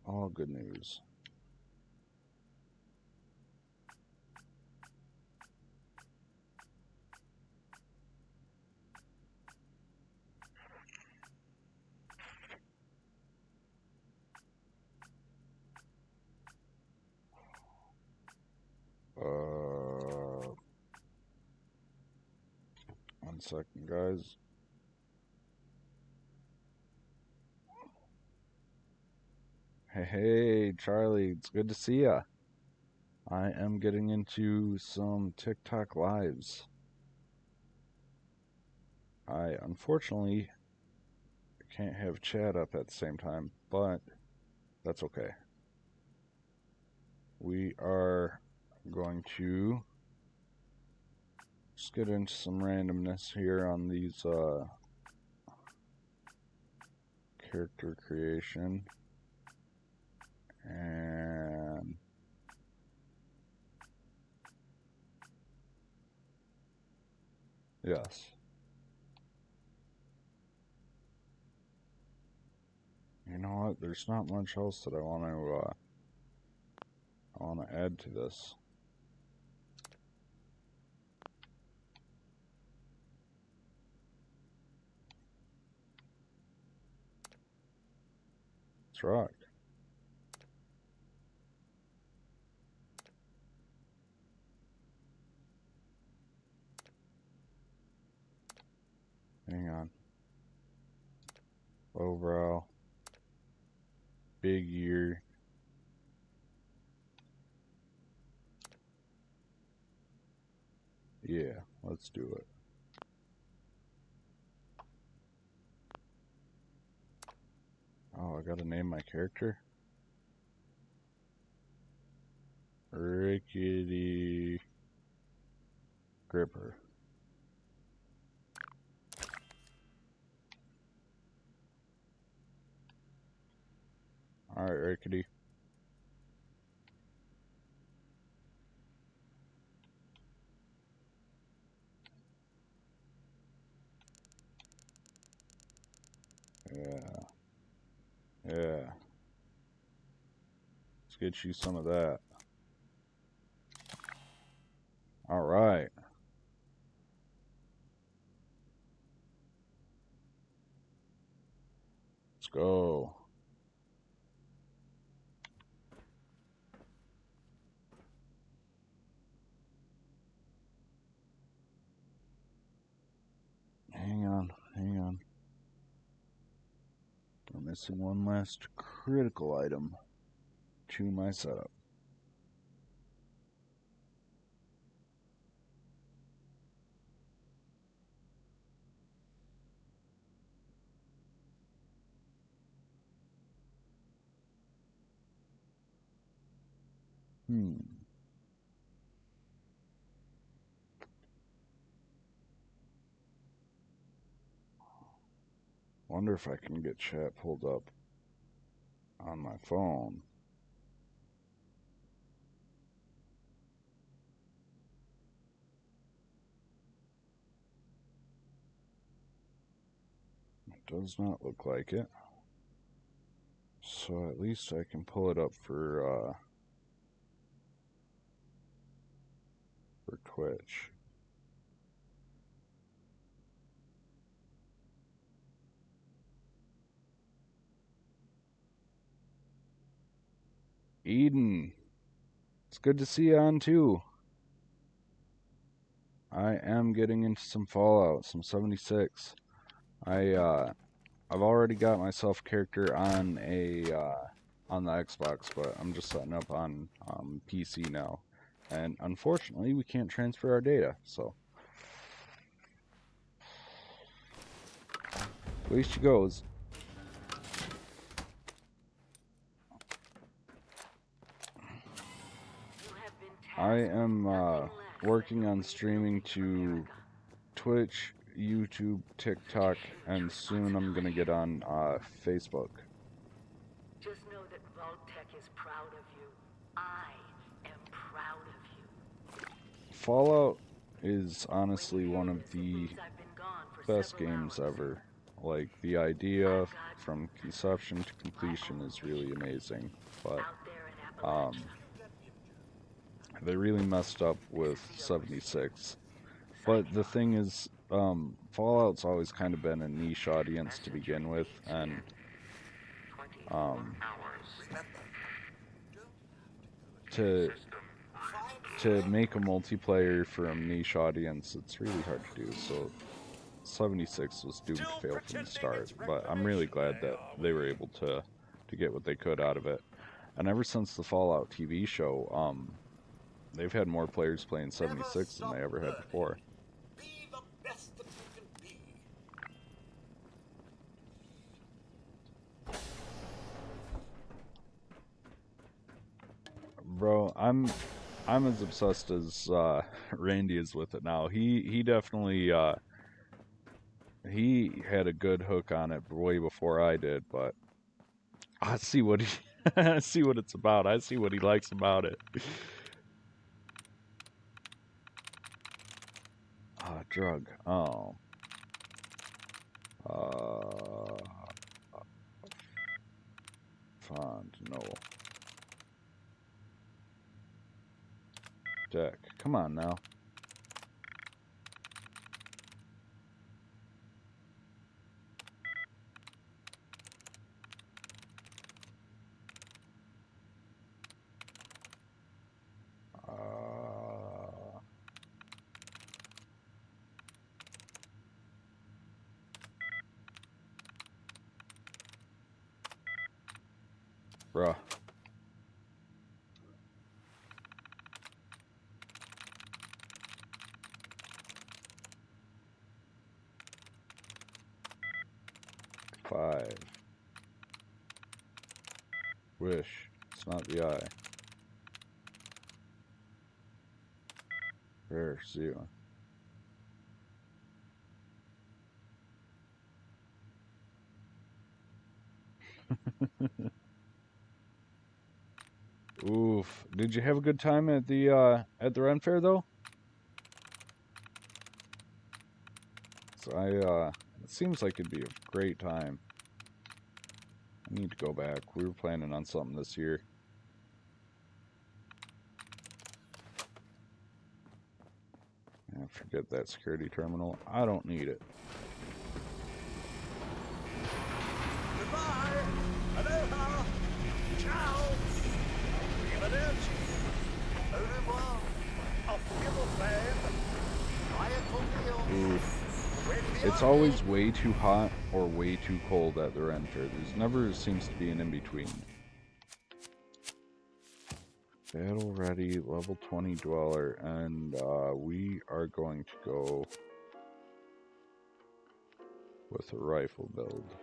All good news. One second, guys. Hey, Charlie, it's good to see ya. I am getting into some TikTok lives. I unfortunately can't have chat up at the same time, but that's okay. We are going to just get into some randomness here on these character creation. And yes. You know what? There's not much else that I want to add to this. Let's rock. Hang on. Low brow. Big ear. Yeah, let's do it. Oh, I gotta name my character? Rickety Gripper. Alright, Rickety. Yeah. Yeah. Let's get you some of that. Alright. Let's go. Hang on. I'm missing one last critical item to my setup. Wonder if I can get chat pulled up on my phone. It does not look like it. So at least I can pull it up for Twitch. Eden, it's good to see you on too. I am getting into some Fallout, some 76. I've already got myself a character on on the Xbox, but I'm just setting up on PC now. And unfortunately, we can't transfer our data, so away she goes. I am working on streaming to Twitch, YouTube, TikTok, and soon I'm gonna get on Facebook. Just know that Vault-Tec is proud of you. I am proud of you. Fallout is honestly one of the best games ever. Like, the idea from conception to completion is really amazing, but out there in Appalachia. they really messed up with 76. But the thing is, Fallout's always kind of been a niche audience to begin with, and 24 um, hours. to to make a multiplayer for a niche audience, it's really hard to do. So 76 was doomed to fail from the start, but I'm really glad that they were able to get what they could out of it. And ever since the Fallout TV show, they've had more players playing 76 than they ever had before. Be the best that you can be. Bro, I'm as obsessed as Randy is with it now. He definitely he had a good hook on it way before I did, but I see what he I see what it's about. I see what he likes about it. Drug. Oh. Fond. No. Deck. Come on now. Bruh. Five. Wish. It's not the eye. Rare. Zero. Oof. Did you have a good time at the Ren Fair though? So it seems like it'd be a great time. I need to go back. We were planning on something this year. Yeah, forget that security terminal. I don't need it. Goodbye. Aloha. Ciao. Arrivederci. Au revoir. Auf Wiedersehen. Vaya con Dios. It's always way too hot or way too cold at the Ren Fair. There's never seems to be an in-between. Battle ready, level 20 dweller, and we are going to go with a rifle build.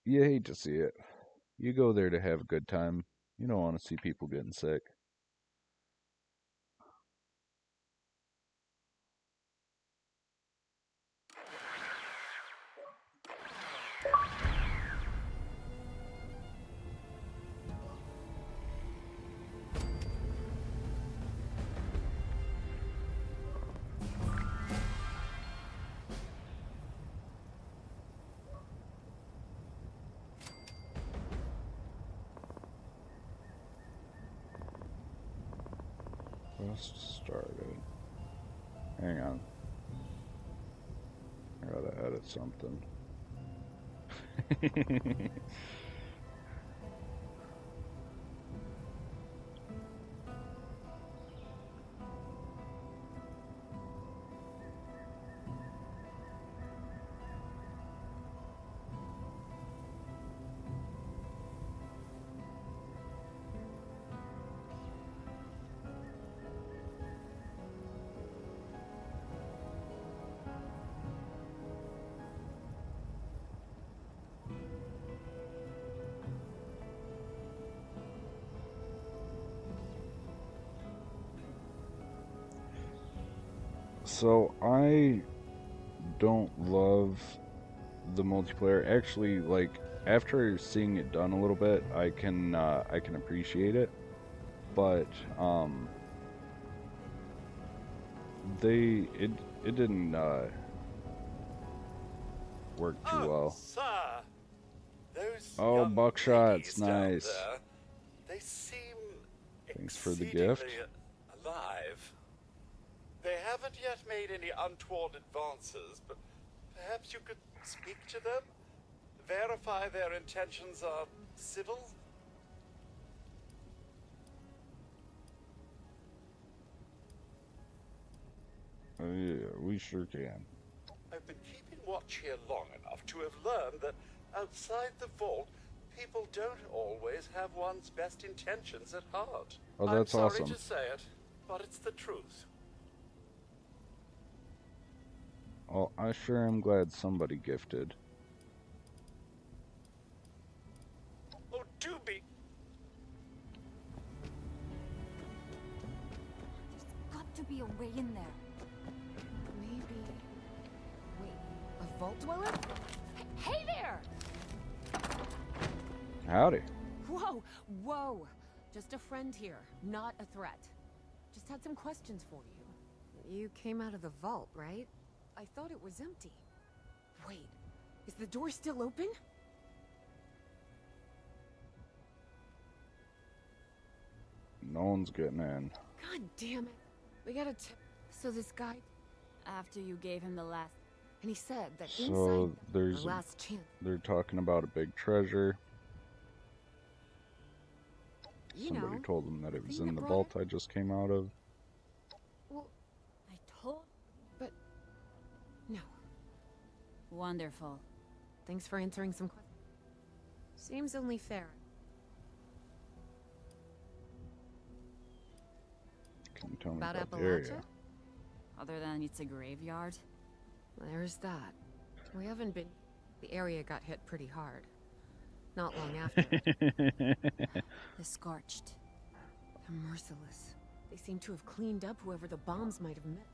You hate to see it. You go there to have a good time. You don't want to see people getting sick. Just started. Hang on. I gotta edit something. So I don't love the multiplayer. Actually, like after seeing it done a little bit, I can appreciate it, but it didn't work too well. Sir, those Oh, young buckshots, ladies down nice. there, they seem Thanks for the gift. exceedingly alive. They haven't yet made any untoward advances, but perhaps you could speak to them? Verify their intentions are civil? Yeah, we sure can. I've been keeping watch here long enough to have learned that outside the vault, people don't always have one's best intentions at heart. Oh, that's I'm sorry awesome. to say it, but it's the truth. Oh, I sure am glad somebody gifted. Oh, do be. There's got to be a way in there. Maybe... Wait, a vault dweller? Hey there! Howdy. Whoa, whoa! Just a friend here, not a threat. Just had some questions for you. You came out of the vault, right? I thought it was empty. Wait, is the door still open? No one's getting in. God damn it. We gotta So this guy... After you gave him the last... And he said that So inside there's the last chance... they're talking about a big treasure. You Somebody know, told them that it was thing in that the brought vault I just came out of. Well, I told... no. Wonderful. Thanks for answering some questions. Seems only fair. Can you tell me About about the Appalachia? area? Other than it's a graveyard. There's that. We haven't been... The area got hit pretty hard. Not long after. The Scorched. They're merciless. They seem to have cleaned up whoever the bombs might have met.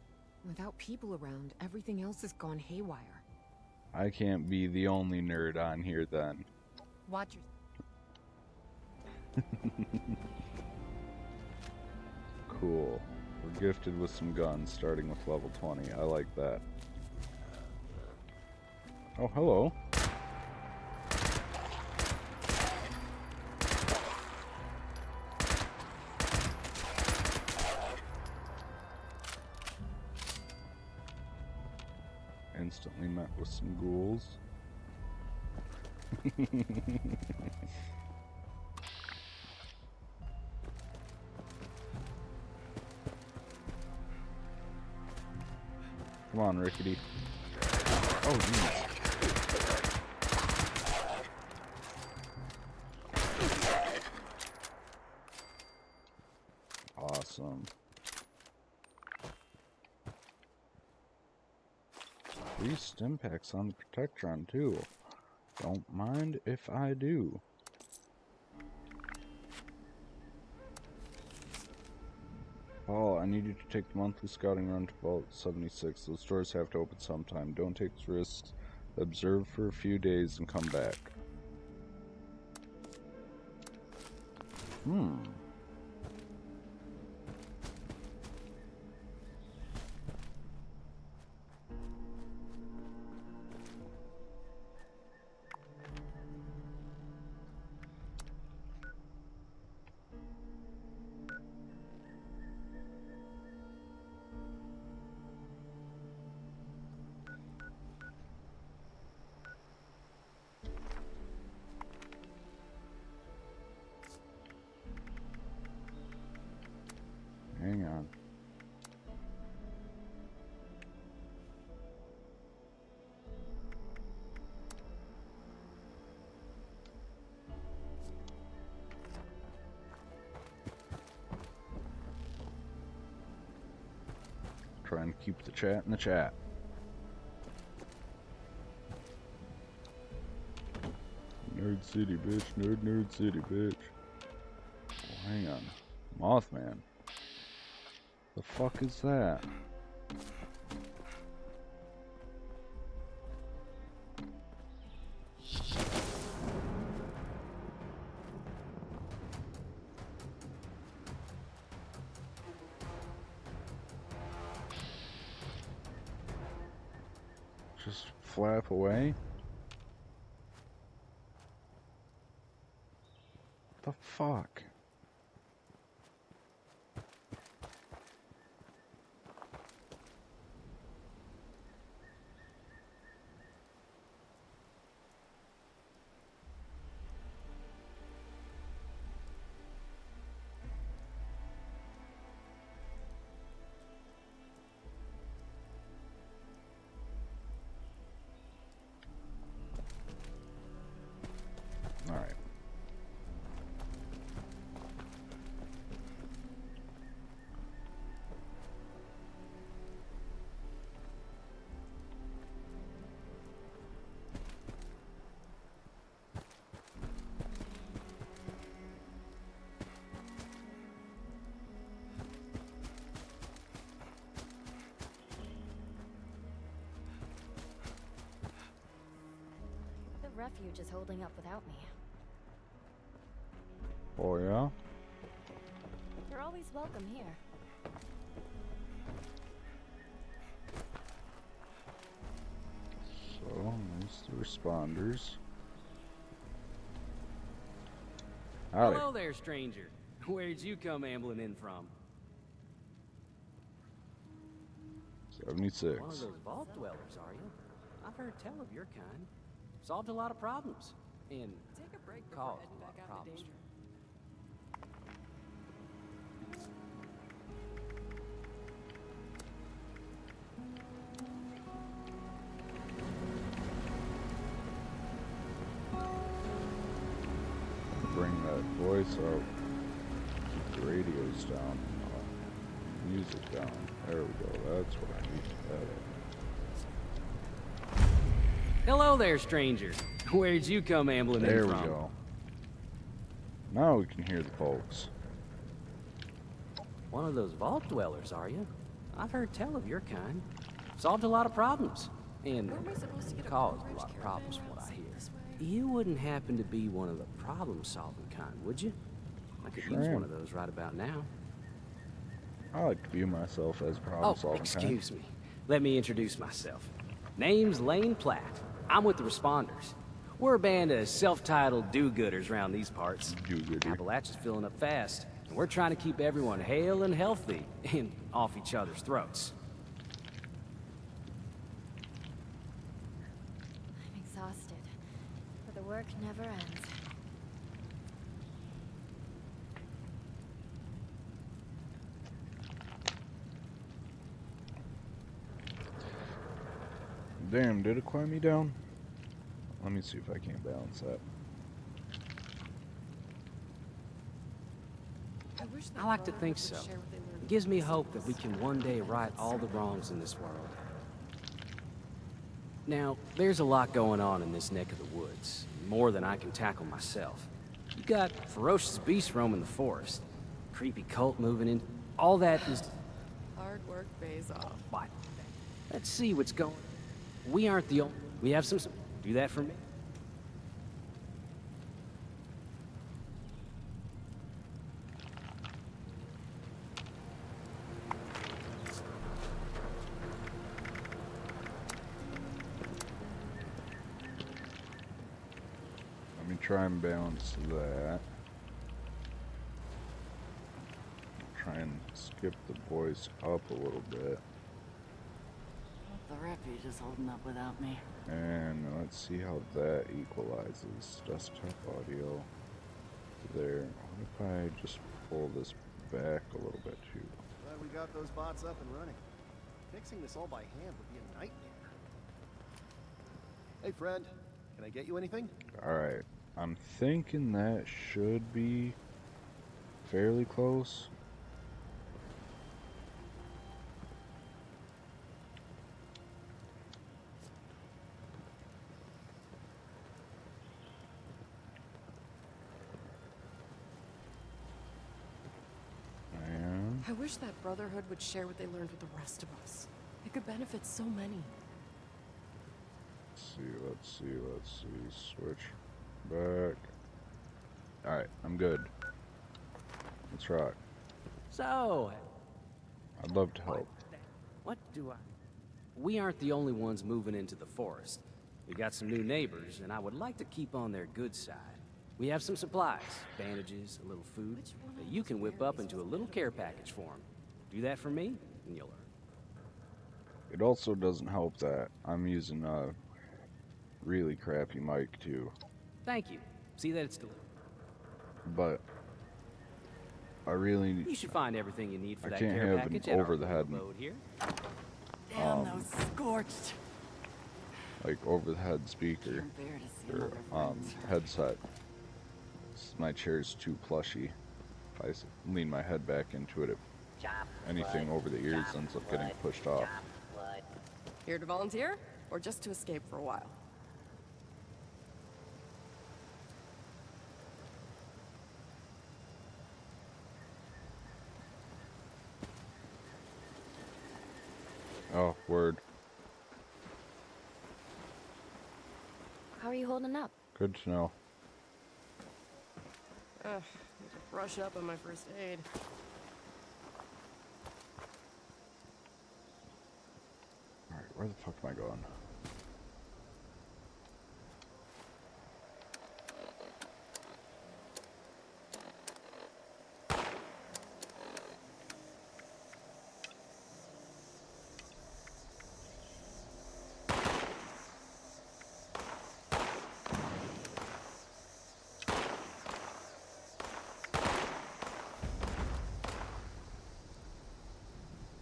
Without people around, everything else has gone haywire. I can't be the only nerd on here then. Watch your... Cool. We're gifted with some guns, starting with level 20. I like that. Oh, hello. Instantly met with some ghouls. Come on, Rickety. Oh, jeez. Awesome. 3 stim packs on the Protectron, too. Don't mind if I do. Paul, I need you to take the monthly scouting run to Vault 76. Those doors have to open sometime. Don't take risks. Observe for a few days and come back. Hang on. Trying to keep the chat in the chat. Nerd City, bitch. Nerd City, bitch. Oh, hang on. Mothman. The fuck is that? just flap away? The fuck? Alright. The refuge is holding up without me. Oh yeah? You're always welcome here. So, there's the responders. Howdy. Hello there, stranger. Where'd you come ambling in from? 76. One of those vault dwellers, are you? I've heard tell of your kind. Solved a lot of problems. And Take a break before caused heading a lot back of out into problems. danger. Bring that voice up. Keep the radios down. Music down. There we go. That's what I need. hello there, stranger. Where'd you come ambling There in we from? go. Now we can hear the folks. One of those vault dwellers, are you? I've heard tell of your kind. Solved a lot of problems. And Where am I supposed to get a caused a Blue lot Ridge of problems from caravan what I route hear. this way? You wouldn't happen to be one of the problem-solving kind, would you? I could Sure use am. one of those right about now. I like to view myself as problem Oh, solving excuse me. Let me introduce myself. Name's Lane Platt. I'm with the Responders. We're a band of self-titled do-gooders around these parts. Do-gooder. Appalachia's filling up fast, and we're trying to keep everyone hale and healthy and off each other's throats. I'm exhausted, but the work never ends. Damn, did it quiet me down? Let me see if I can balance that. I wish that I like to Brotherhood think would so. share what they learned It with gives the me rest of hope that we us. can one day right all the wrongs in this world. Now, there's a lot going on in this neck of the woods, more than I can tackle myself. You got ferocious beasts roaming the forest, creepy cult moving in. All that is Hard work pays off. why. Let's see what's going. We aren't the only. We have some. Do that for me. Let me try and balance that. Try and skip the voice up a little bit. The refuge is holding up without me. And let's see how that equalizes. Desktop audio there. What if I just pull this back a little bit too? Glad we got those bots up and running. Fixing this all by hand would be a nightmare. Hey friend, can I get you anything? Alright. I'm thinking that should be fairly close. And I wish that Brotherhood would share what they learned with the rest of us. It could benefit so many. let's see. Switch back. Alright, I'm good. Let's rock. So, I'd love to help. what do I? we aren't the only ones moving into the forest. We got some new neighbors, and I would like to keep on their good side. We have some supplies, bandages, a little food, that you can whip up into a little care package for them. Do that for me, and you'll learn. It also doesn't help that I'm using a really crappy mic too, Thank you. See that it's delivered. but I really You should find everything you need for I that can't care have an package at our over-the-head abode here. Damn those scorched. like over the head speaker Can't bear to see or another friend's hurt. headset. My chair's too plushy. If I lean my head back into it, anything over the ears ends up getting pushed off. Here to volunteer? Or just to escape for a while? Oh, word. How are you holding up? Good to know. Need to brush up on my first aid. Alright, where the fuck am I going?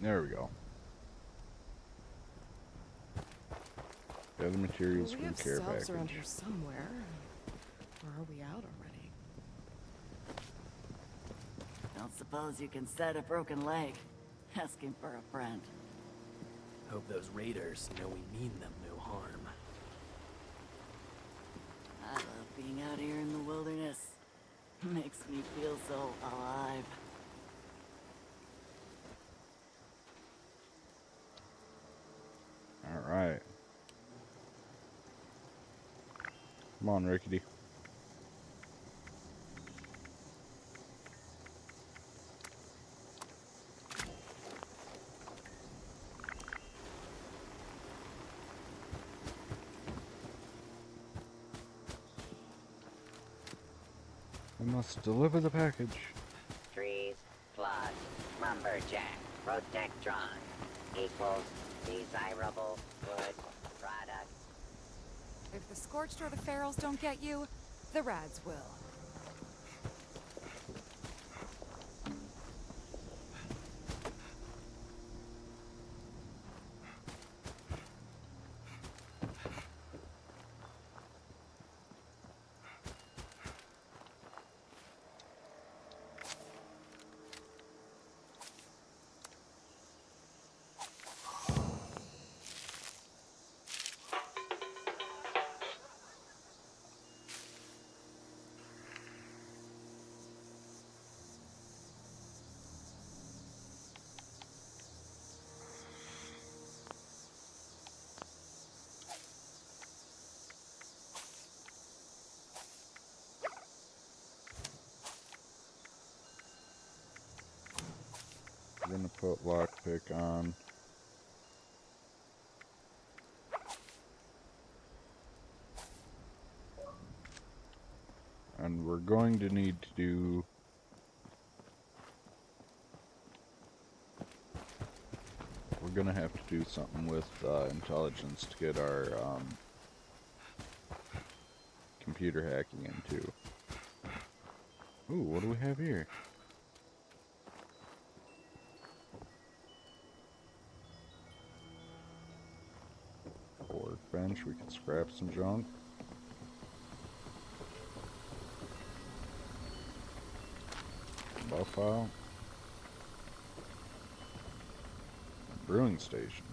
There we go. Gather materials We for the have care cells around package. here somewhere. Or are we out already? Don't suppose you can set a broken leg. Asking for a friend. Hope those raiders know we mean them no harm. I love being out here in the wilderness. Makes me feel so alive. Alright. Come on, Rickety. I must deliver the package. Trees plus lumberjack protectron equals desirable wood product. If the Scorched or the Ferals don't get you, the Rads will. We're gonna put lockpick on. And we're going to need to do we're gonna have to do something with intelligence to get our computer hacking in too. Ooh, what do we have here? Workbench, we can scrap some junk. Buff out. Brewing station.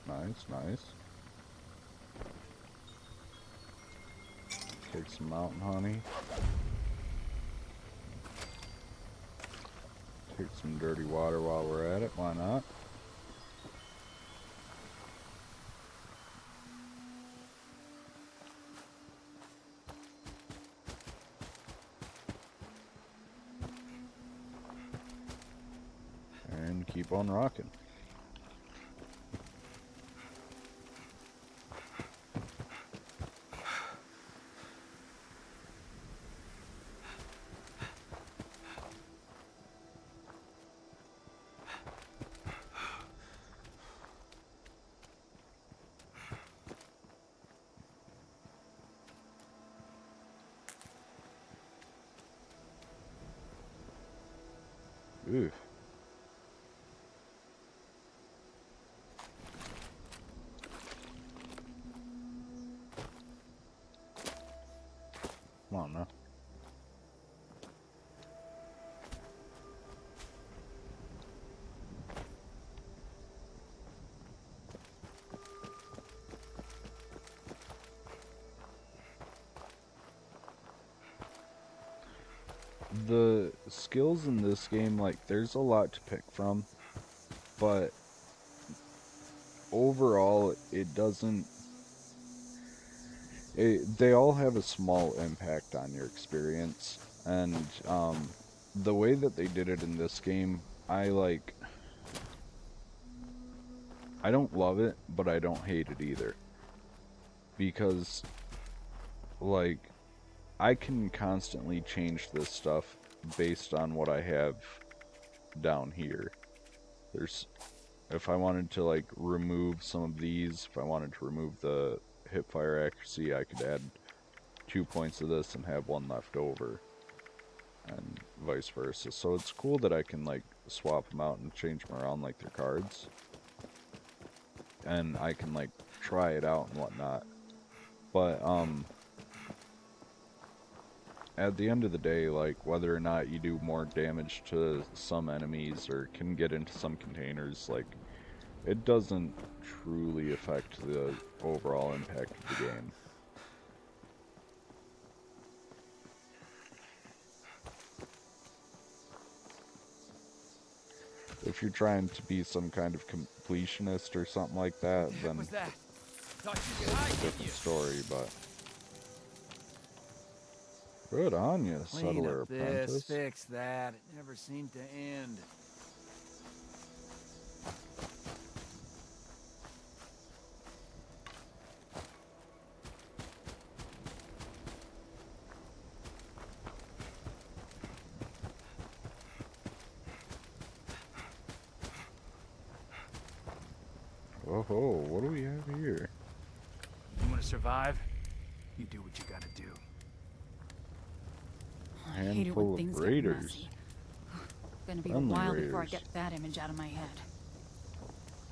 Nice, nice. Take some mountain honey. Take some dirty water while we're at it, why not? And keep on rocking. Ooh. Come on now. The skills in this game, like, there's a lot to pick from, but overall, it doesn't. They all have a small impact on your experience, and the way that they did it in this game, I don't love it, but I don't hate it either, because, like, I can constantly change this stuff based on what I have down here. If I wanted to, like, remove some of these, if I wanted to remove the hip fire accuracy, I could add 2 points of this and have 1 left over, and vice versa. So it's cool that I can, like, swap them out and change them around like they're cards, and I can, like, try it out and whatnot. But at the end of the day, like, whether or not you do more damage to some enemies or can get into some containers, like, it doesn't truly affect the overall impact of the game. If you're trying to be some kind of completionist or something like that, then it's a different story, but... Good on you, settler apprentice. Fix that. It never seemed to end. Oh, what do we have here? You want to survive? You do what you gotta do. I hate it when Handful of things get raiders. messy. Gonna be Friendly a while before I raiders. get that image out of my head.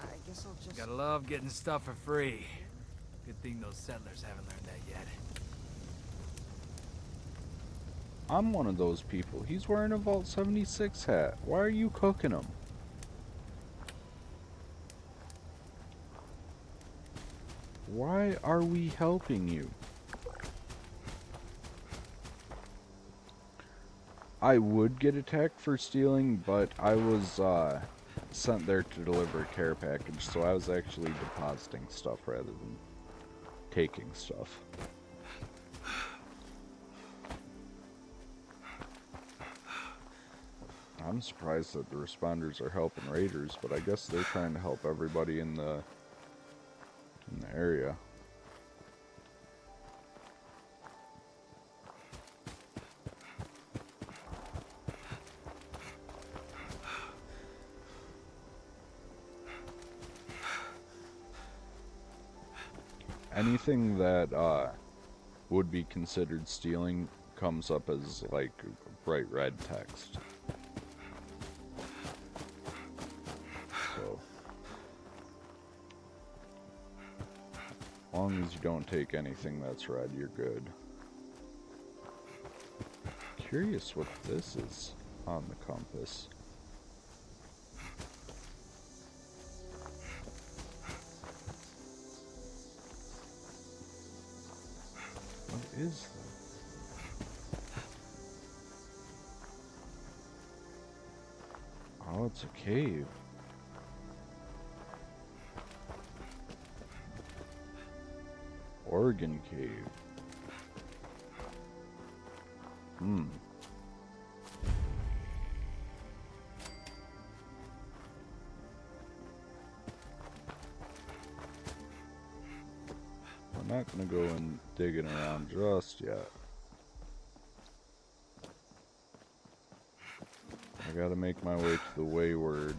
I guess I'll just... Gotta love getting stuff for free. Good thing those settlers haven't learned that yet. I'm one of those people. He's wearing a Vault 76 hat. Why are you cooking him? Why are we helping you? I would get attacked for stealing, but I was sent there to deliver a care package, so I was actually depositing stuff rather than taking stuff. I'm surprised that the responders are helping raiders, but I guess they're trying to help everybody in the area. Anything that would be considered stealing comes up as like bright red text. So, as long as you don't take anything that's red, you're good. Curious what this is on the compass. What is that? Oh, it's a cave. Organ cave. I'm not gonna go and digging around just yet. I gotta make my way to the Wayward.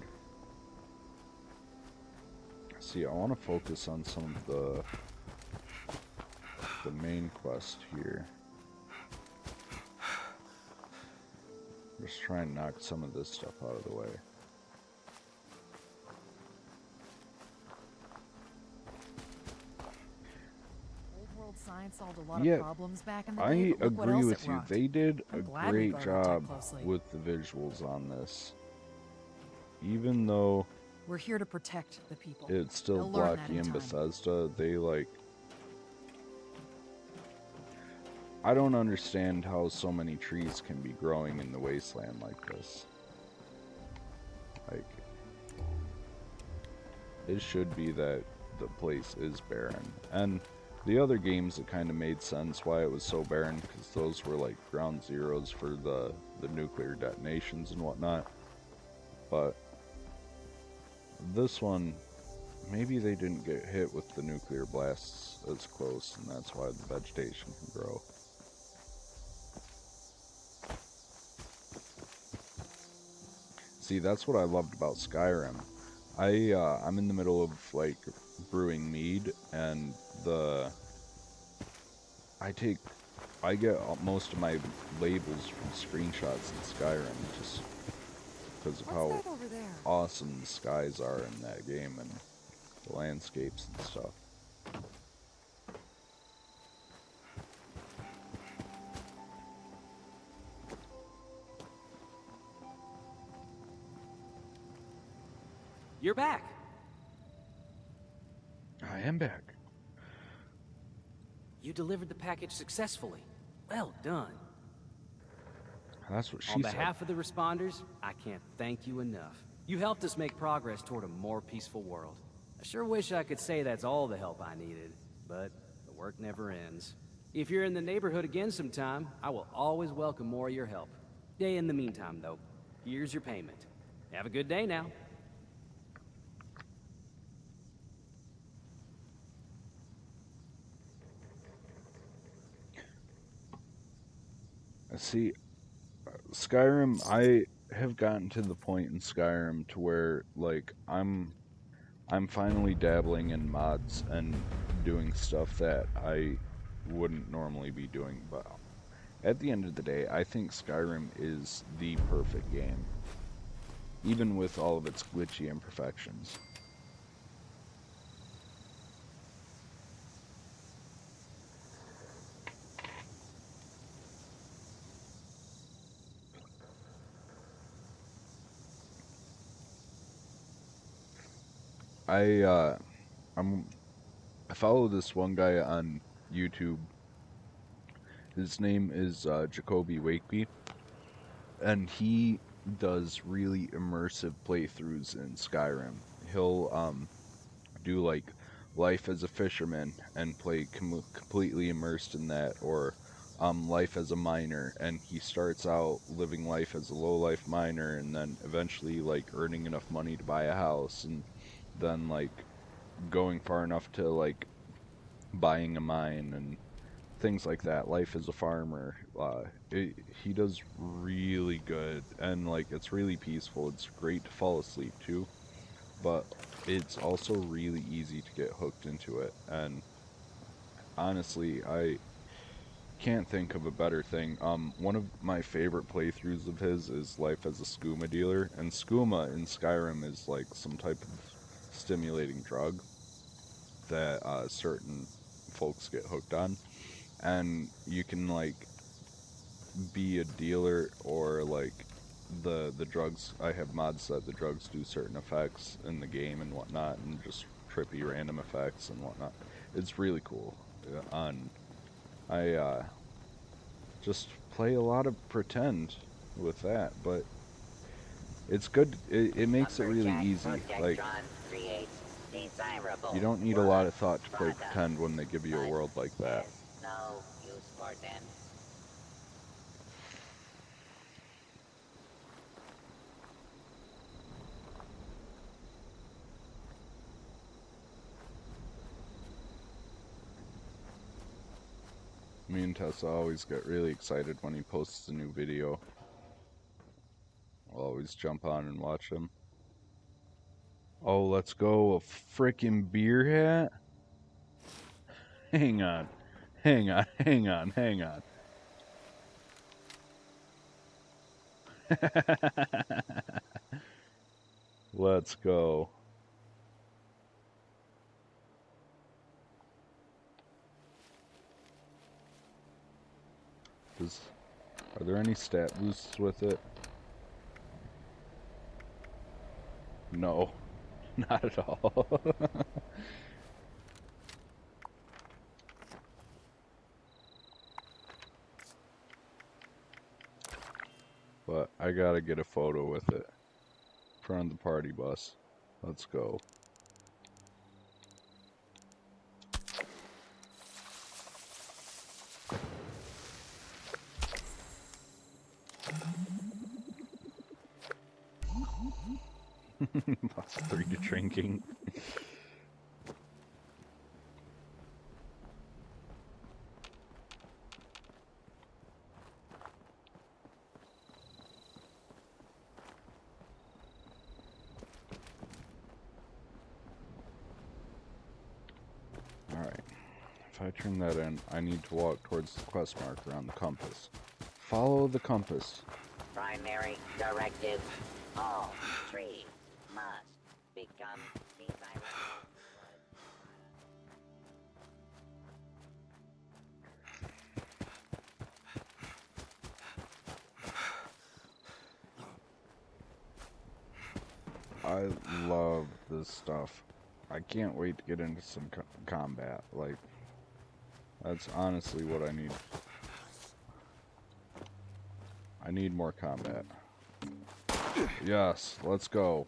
See, I want to focus on some of the main quest here. Just try and knock some of this stuff out of the way. Old world science solved a lot Yeah, of problems back in the day. I but look what agree else with it you. rocked. They did a I'm glad we great guarded tech job closely. with the visuals on this. Even though We're here to protect the people. it's still They'll learn that blocky in and time. Bethesda, they like... I don't understand how so many trees can be growing in the wasteland like this. Like, it should be that the place is barren. And the other games, it kind of made sense why it was so barren, because those were like ground zeros for the nuclear detonations and whatnot. But this one, maybe they didn't get hit with the nuclear blasts as close, and that's why the vegetation can grow. See, that's what I loved about Skyrim. I'm in the middle of like brewing mead, and I get most of my labels from screenshots in Skyrim, just because of how What's that over there? awesome the skies are in that game and the landscapes and stuff. You're back. I am back. You delivered the package successfully. Well done. That's what she On said. behalf of the responders, I can't thank you enough. You helped us make progress toward a more peaceful world. I sure wish I could say that's all the help I needed, but the work never ends. If you're in the neighborhood again sometime, I will always welcome more of your help. In the meantime, though, here's your payment. Have a good day now. See, Skyrim, I have gotten to the point in Skyrim to where, like, I'm finally dabbling in mods and doing stuff that I wouldn't normally be doing, but at the end of the day, I think Skyrim is the perfect game, even with all of its glitchy imperfections. I follow this one guy on YouTube. His name is Jacoby Wakeby, and he does really immersive playthroughs in Skyrim. He'll do like life as a fisherman and play completely immersed in that, or life as a miner, and he starts out living life as a low-life miner, and then eventually like earning enough money to buy a house, and then like going far enough to like buying a mine and things like that. Life as a farmer. He does really good, and like it's really peaceful. It's great to fall asleep to, but it's also really easy to get hooked into it. And honestly, I can't think of a better thing. One of my favorite playthroughs of his is life as a skooma dealer, and skooma in Skyrim is like some type of stimulating drug that certain folks get hooked on, and you can like be a dealer, or like the drugs. I have mods that the drugs do certain effects in the game and whatnot, and just trippy random effects and whatnot. It's really cool. I just play a lot of pretend with that, but it's good. It makes it really easy. Like, you don't need a lot of thought to play pretend when they give you a world like that. No use for them. Me and Tessa always get really excited when he posts a new video. I'll always jump on and watch him. Oh, let's go, a frickin' beer hat? Hang on. Hang on. Let's go. Are there any stat boosts with it? No, not at all. But I gotta get a photo with it. In front of the party bus. Let's go. Plus 3 to drinking. Alright. If I turn that in, I need to walk towards the quest marker on the compass. Follow the compass. Primary directive. All trees must become desirable. I love this stuff. I can't wait to get into some combat. Like, that's honestly what I need. I need more combat. Yes, let's go.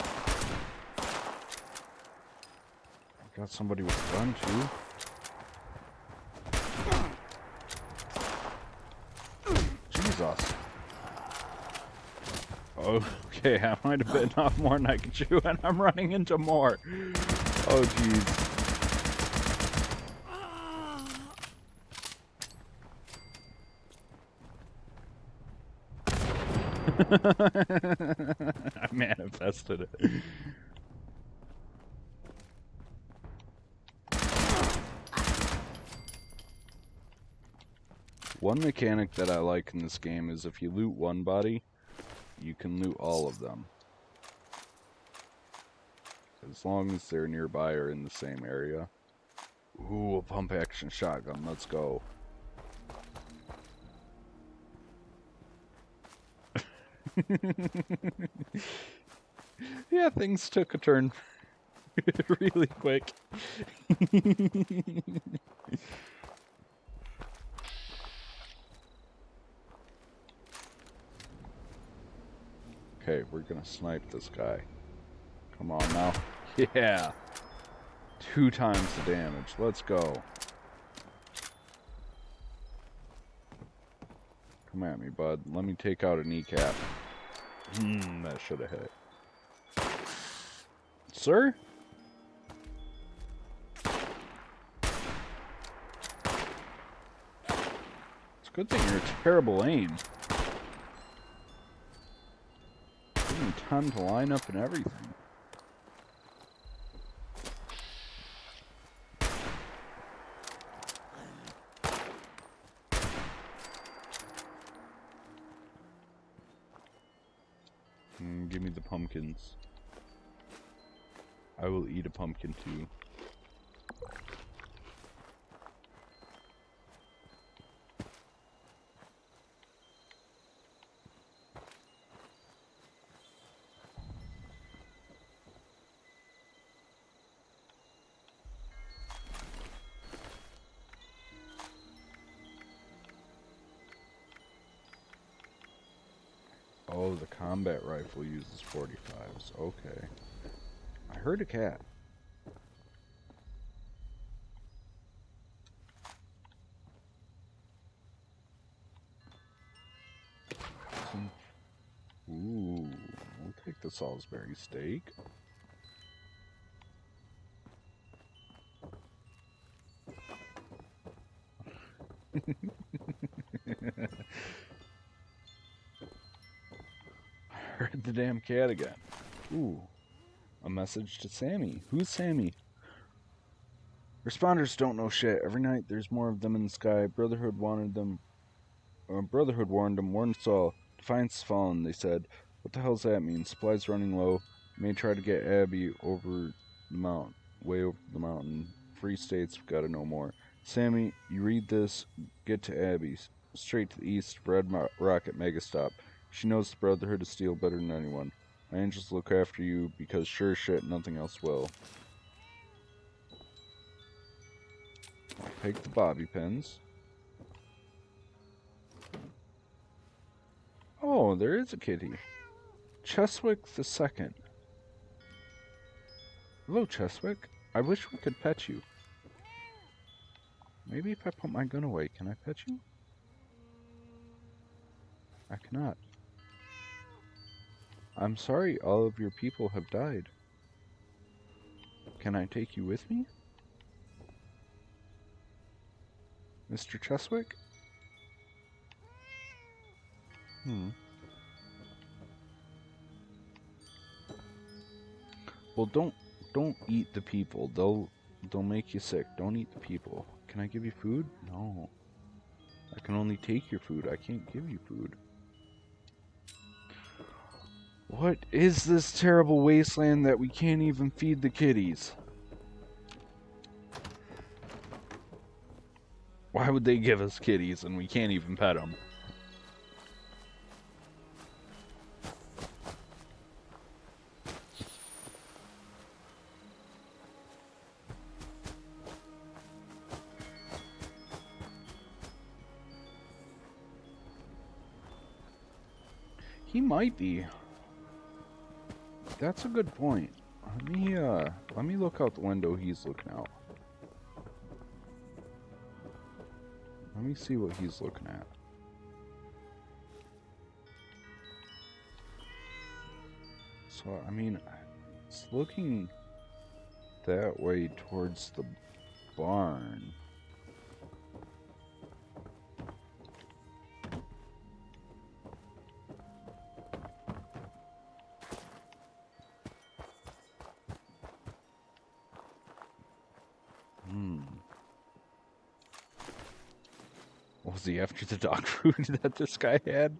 Got somebody with a gun too. Jesus. Okay, I might have bitten off more than I can chew, and I'm running into more. Oh, jeez. I manifested it. One mechanic that I like in this game is if you loot one body, you can loot all of them. As long as they're nearby or in the same area. Ooh, a pump action shotgun, let's go. Yeah, things took a turn really quick. Okay, we're gonna snipe this guy. Come on now. Yeah! 2 times the damage. Let's go. Come at me, bud. Let me take out a kneecap. That should have hit. Sir? It's a good thing you're a terrible aim. Give me time to line up and everything. Give me the pumpkins. I will eat a pumpkin too. Oh, the combat rifle uses 45s. Okay. I heard a cat. Ooh, we'll take the Salisbury steak. I heard the damn cat again. Ooh, a message to Sammy. Who's Sammy? Responders don't know shit. Every night there's more of them in the sky. Brotherhood warned them, warned us all to Defiance fallen, they said. What the hell's that mean? Supplies running low. May try to get Abby over the mountain. Way over the mountain. Free States, gotta know more. Sammy, you read this, get to Abby's. Straight to the east, Red Rocket Megastop. She knows the Brotherhood of Steel better than anyone. My angels look after you because sure shit, nothing else will. Take the bobby pins. Oh, there is a kitty. Cheswick II. Hello, Cheswick. I wish we could pet you. Maybe if I put my gun away, can I pet you? I cannot. I'm sorry all of your people have died. Can I take you with me? Mr. Cheswick? Well, don't eat the people. They'll make you sick. Don't eat the people. Can I give you food? No. I can only take your food. I can't give you food. What is this terrible wasteland that we can't even feed the kitties? Why would they give us kitties and we can't even pet them? He might be. That's a good point. Let me look out the window he's looking out. Let me see what he's looking at. So, I mean, it's looking that way towards the barn. Was he after the dog food that this guy had?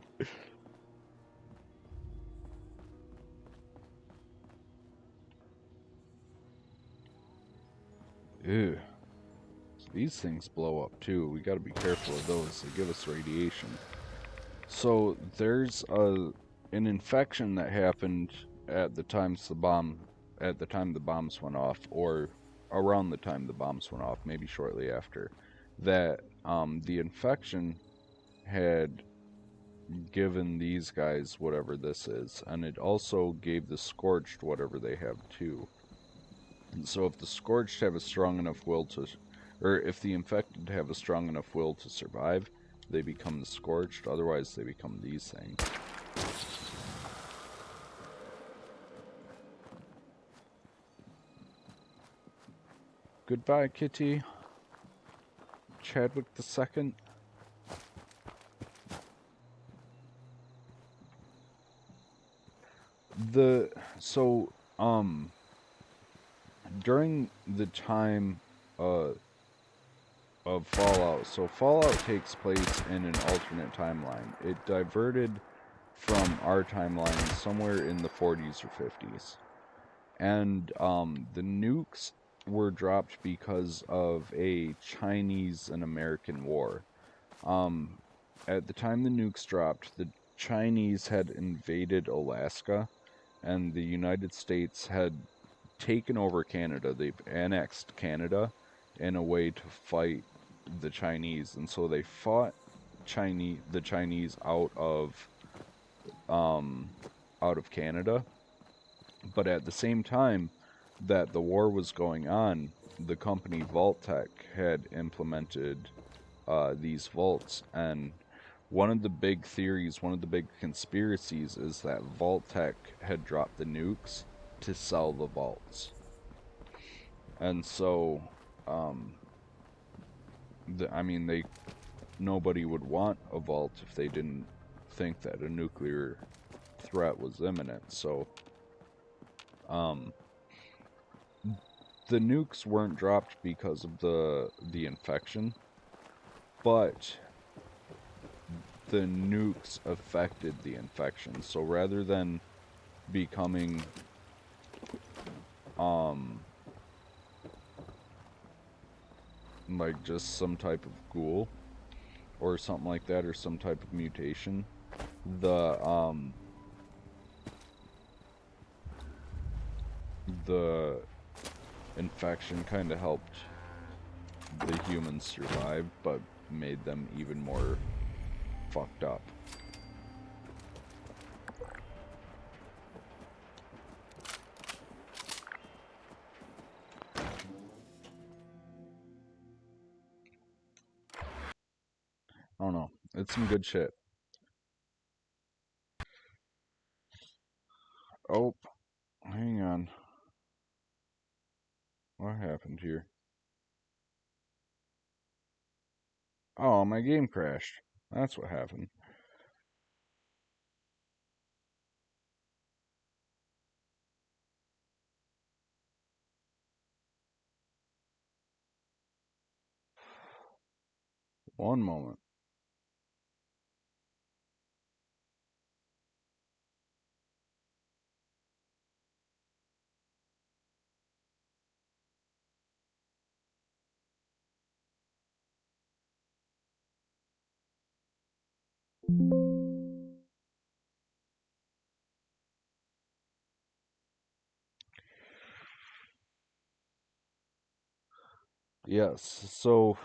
Ew. So these things blow up too. We gotta be careful of those. They give us radiation. So there's an infection that happened at the time the bombs went off, or around the time the bombs went off, maybe shortly after, that the infection had given these guys whatever this is, and it also gave the Scorched whatever they have too. And so if the Scorched have a strong enough will to, or if the infected have a strong enough will to survive, they become the Scorched, otherwise they become these things. Goodbye, kitty. Chadwick II. During the time of Fallout, so Fallout takes place in an alternate timeline. It diverted from our timeline somewhere in the 40s or 50s. And the nukes were dropped because of a Chinese and American war. At the time the nukes dropped, the Chinese had invaded Alaska, and the United States had taken over Canada. They've annexed Canada in a way to fight the Chinese, and so they fought the Chinese out of Canada. But at the same time that the war was going on, the company Vault-Tec had implemented these vaults, and one of the big theories, one of the big conspiracies is that Vault-Tec had dropped the nukes to sell the vaults. And so, nobody would want a vault if they didn't think that a nuclear threat was imminent. So, the nukes weren't dropped because of the infection, but the nukes affected the infection. So rather than becoming like just some type of ghoul or something like that, or some type of mutation, the infection kind of helped the humans survive, but made them even more fucked up. I don't know. It's some good shit. Oh, hang on. What happened here? Oh, my game crashed. That's what happened. One moment. Yes, so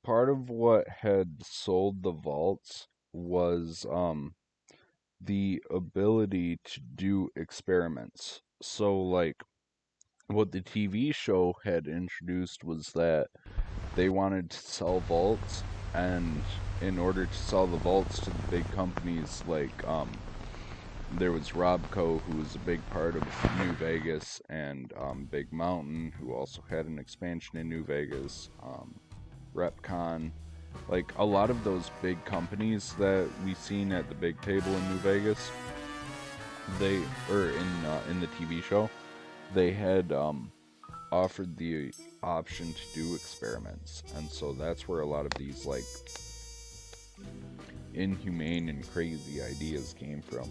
part of what had sold the vaults was the ability to do experiments. So like what the TV show had introduced was that they wanted to sell vaults, and in order to sell the vaults to the big companies, like there was Robco, who was a big part of New Vegas, and Big Mountain, who also had an expansion in New Vegas, Repcon, like a lot of those big companies that we seen at the big table in New Vegas, they, or in the TV show, they had offered the option to do experiments, and so that's where a lot of these like inhumane and crazy ideas came from.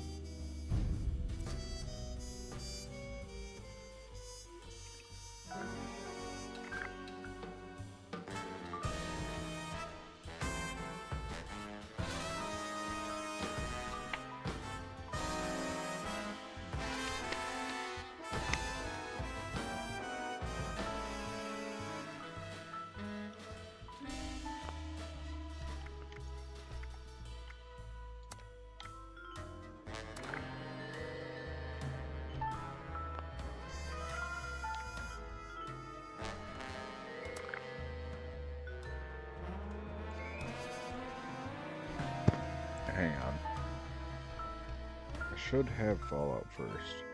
Hang on. I should have Fallout first.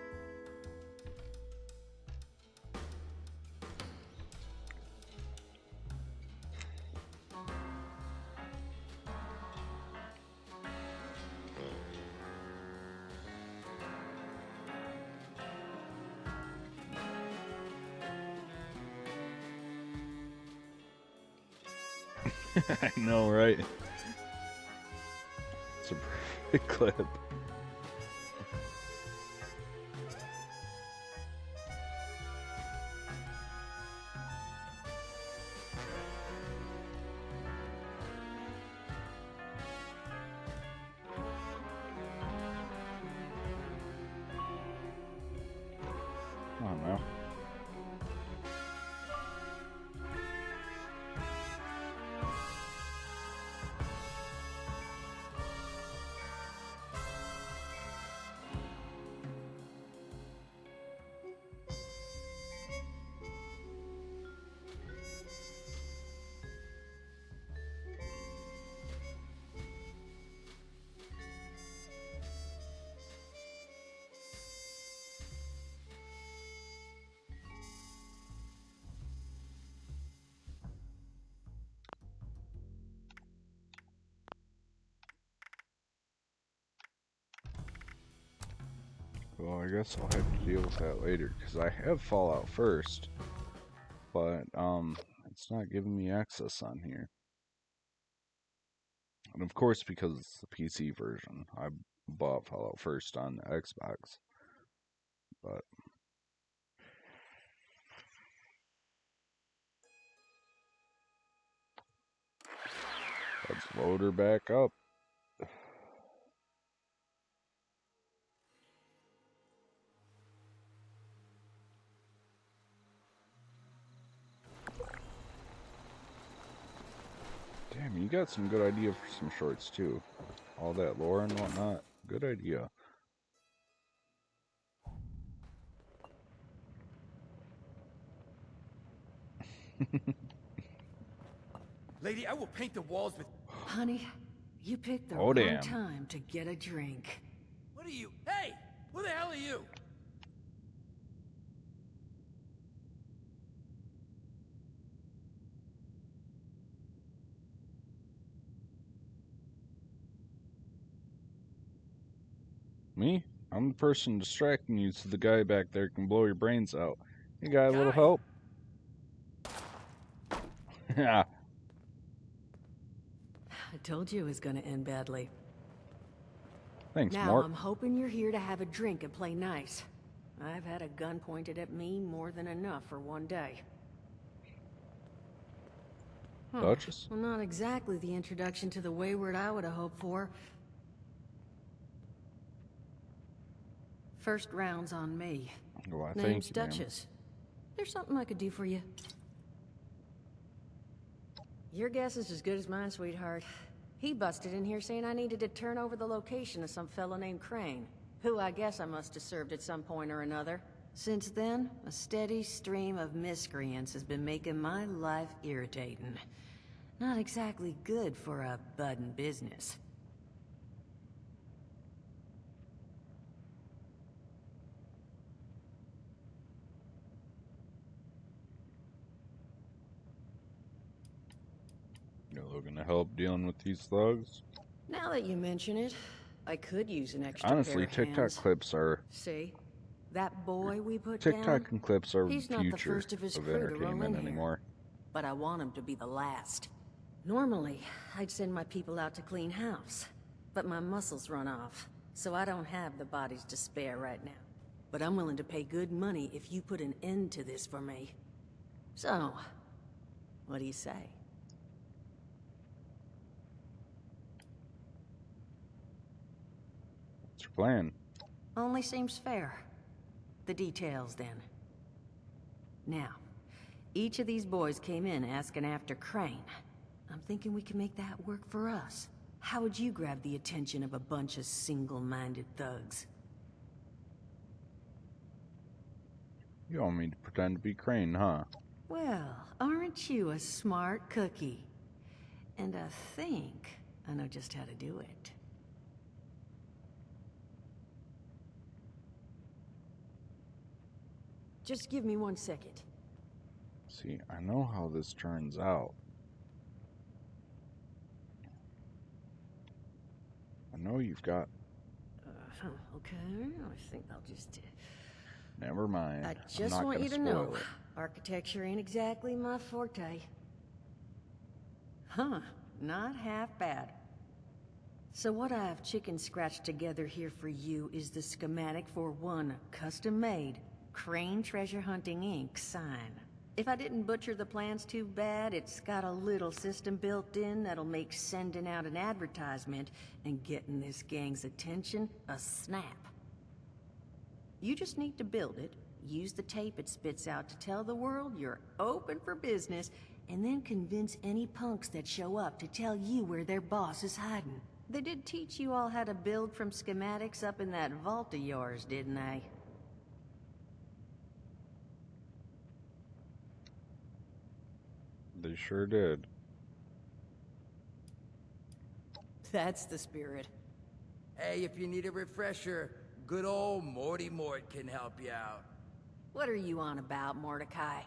I know, right? It's a perfect clip. Come on now. Well, I guess I'll have to deal with that later, because I have Fallout first, but it's not giving me access on here. And of course, because it's the PC version, I bought Fallout first on the Xbox. But let's load her back up. Damn, you got some good idea for some shorts too. All that lore and whatnot. Good idea. Lady, I will paint the walls with... Honey, you picked the Oh, wrong damn. time to get a drink. What are you? Hey! Who the hell are you? Me? I'm the person distracting you so the guy back there can blow your brains out. You got a little Guy? help? Yeah. I told you it was gonna end badly. Thanks, Now Mort. I'm hoping you're here to have a drink and play nice. I've had a gun pointed at me more than enough for one day. Duchess? Well, not exactly the introduction to the Wayward I would have hoped for. First round's on me. Well, Name's thank you, ma'am. Duchess. There's something I could do for you. Your guess is as good as mine, sweetheart. He busted in here saying I needed to turn over the location of some fellow named Crane, who I guess I must have served at some point or another. Since then, a steady stream of miscreants has been making my life irritating. Not exactly good for a budding business. You're looking to help dealing with these thugs? Now that you mention it, I could use an extra Honestly, pair of TikTok hands. clips are... See? That boy we put down? TikTok and clips are the He's not the future first of his of crew to roll entertainment in here. anymore. But I want him to be the last. Normally, I'd send my people out to clean house. But my muscles run off, so I don't have the bodies to spare right now. But I'm willing to pay good money if you put an end to this for me. So, what do you say? What's your plan? Only seems fair. The details, then. Now, each of these boys came in asking after Crane. I'm thinking we can make that work for us. How would you grab the attention of a bunch of single-minded thugs? You want me to pretend to be Crane, huh? Well, aren't you a smart cookie? And I think I know just how to do it. Just give me 1 second. See, I know how this turns out. I know you've got... Okay, I think I'll just... Never mind. I I'm just not want gonna you to know, spoil it. architecture ain't exactly my forte. Huh, not half bad. So what I've chicken scratched together here for you is the schematic for one custom-made Crane Treasure Hunting Inc. sign. If I didn't butcher the plans too bad, it's got a little system built in that'll make sending out an advertisement and getting this gang's attention a snap. You just need to build it, use the tape it spits out to tell the world you're open for business, and then convince any punks that show up to tell you where their boss is hiding. They did teach you all how to build from schematics up in that vault of yours, didn't they? They sure did. That's the spirit. Hey, if you need a refresher, good old Morty Mort can help you out. What are you on about, Mordecai?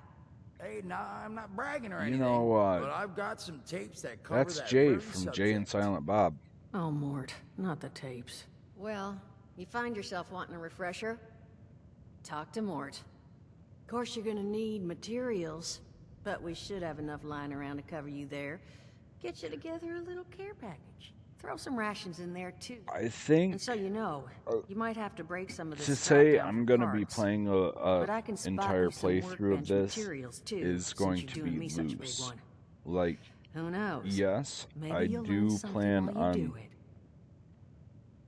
Hey, nah, I'm not bragging or You anything. know, but I've got some tapes that cover That's that Jay very from Jay and subject. Silent Bob. Oh, Mort, not the tapes. Well, you find yourself wanting a refresher? Talk to Mort. Of course, you're gonna need materials, but we should have enough lying around to cover you there. Get you together a little care package. Throw some rations in there too. I think And so you know, you might have to break some of this to stuff say down I'm for gonna be parts. playing But I a can spot entire you some playthrough of workbench this materials, too, is since going you're to doing be me such a big loose. one. Like, Who knows? yes, Maybe I you'll learn do something plan while you on do it.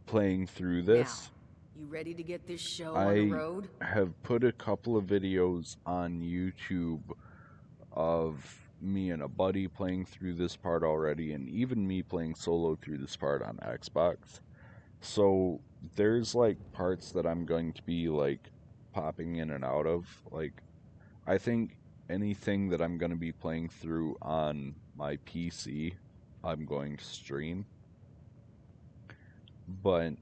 playing through this. You ready to get this show on the I road? have put a couple of videos on YouTube of me and a buddy playing through this part already, and even me playing solo through this part on Xbox. So there's like parts that I'm going to be like popping in and out of. Like, I think anything that I'm going to be playing through on my PC, I'm going to stream. But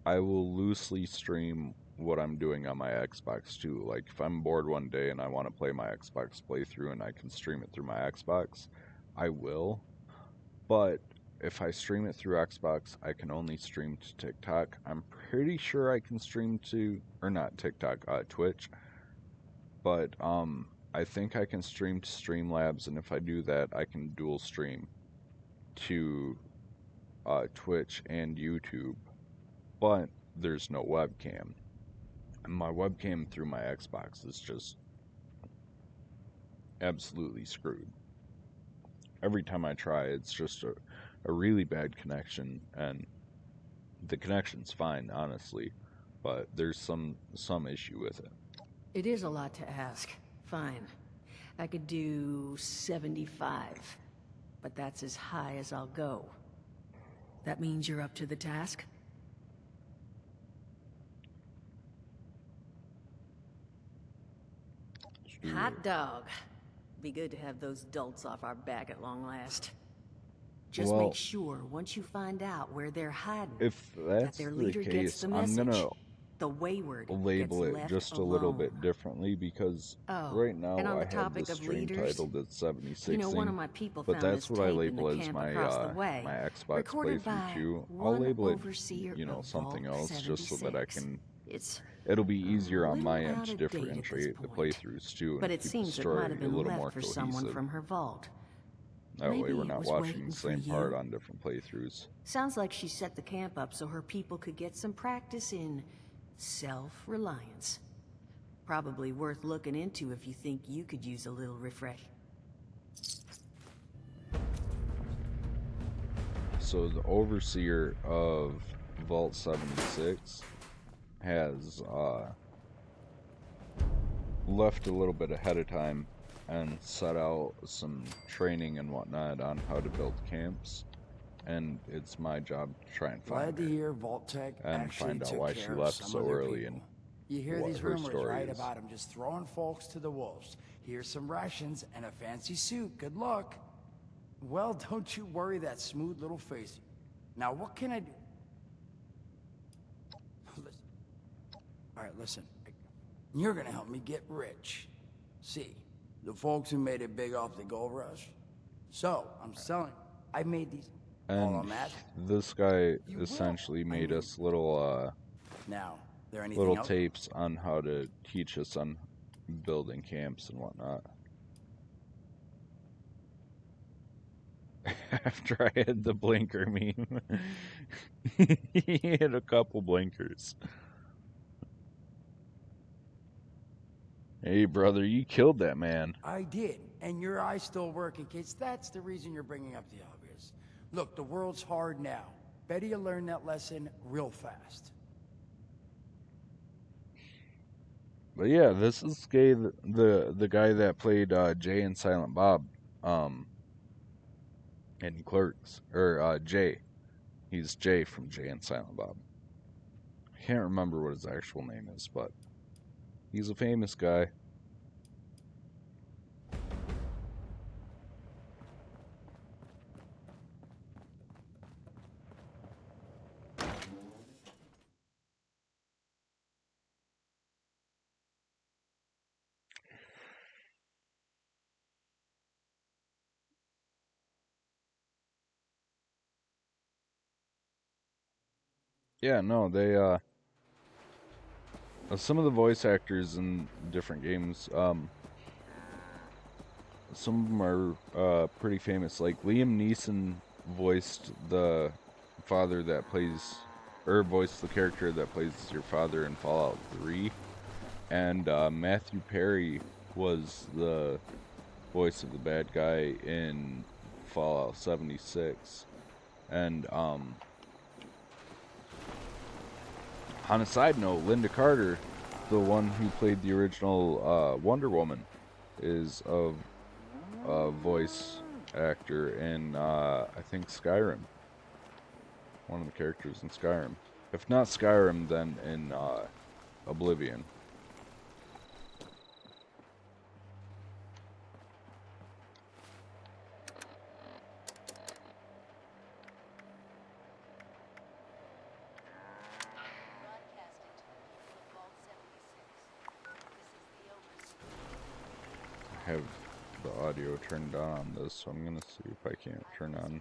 I will loosely stream what I'm doing on my Xbox too. Like, if I'm bored one day and I want to play my Xbox playthrough and I can stream it through my Xbox, I will. But if I stream it through Xbox, I can only stream to TikTok. I'm pretty sure I can stream to, or not TikTok, Twitch. But I think I can stream to Streamlabs, and if I do that, I can dual stream to Twitch and YouTube. But there's no webcam. And my webcam through my Xbox is just absolutely screwed. Every time I try, it's just a really bad connection, and the connection's fine, honestly, but there's some issue with it. It is a lot to ask. Fine. I could do 75, but that's as high as I'll go. That means you're up to the task? Sure. Hot dog. Be good to have those dolts off our back at long last. Just Well, make sure once you find out where they're hiding, if that that's their the leader gets case, the I'm message. gonna The wayward label gets it left just a alone. little bit differently, because Oh, right now and on I the have topic this of stream leaders, titled at 76 you know, one of my people but found that's this what I tape in label the as camp my across the way, my Xbox recorded playthrough by too. I'll one label it, overseer you know, of something Vault else, just so that I 76. can. It's It'll be easier on little my end out to of date at this differentiate the point, playthroughs too, but and it keep the seems it story might have a been little more left for someone cohesive. from her vault. That way Maybe we're it not was watching waiting the for same part you. on different playthroughs. Sounds like she set the camp up so her people could get some practice in self-reliance. Probably worth looking into if you think you could use a little refresh. So the overseer of Vault 76 has left a little bit ahead of time and set out some training and whatnot on how to build camps, and it's my job to try and Glad find to her hear Vault-Tec and actually find out took why care she of left some so of their early people. and You hear what these her rumors, story right, is. about him just throwing folks to the wolves. Here's some rations and a fancy suit. Good luck. Well, don't you worry that smooth little face. Now, what can I do? Listen. All right, listen. You're gonna help me get rich. See, the folks who made it big off the gold rush. So, I'm selling. I made these. All And I'm asking. this guy essentially made us little Now, there anything little else? tapes on how to teach us on building camps and whatnot. After I had the blinker meme, he had a couple blinkers. Hey, brother, you killed that man. I did, and your eye's still working, kids. That's the reason you're bringing up the obvious. Look, the world's hard now. Better you learn that lesson real fast. But yeah, this is the guy that played Jay and Silent Bob in Clerks, or Jay. He's Jay from Jay and Silent Bob. I can't remember what his actual name is, but he's a famous guy. Yeah, no, they some of the voice actors in different games, some of them are pretty famous. Like Liam Neeson voiced the father that plays, or voiced the character that plays your father in Fallout 3. And Matthew Perry was the voice of the bad guy in Fallout 76. And on a side note, Linda Carter, the one who played the original Wonder Woman, is a voice actor in I think Skyrim. One of the characters in Skyrim. If not Skyrim, then in Oblivion. I have the audio turned on this, so I'm gonna see if I can't turn on.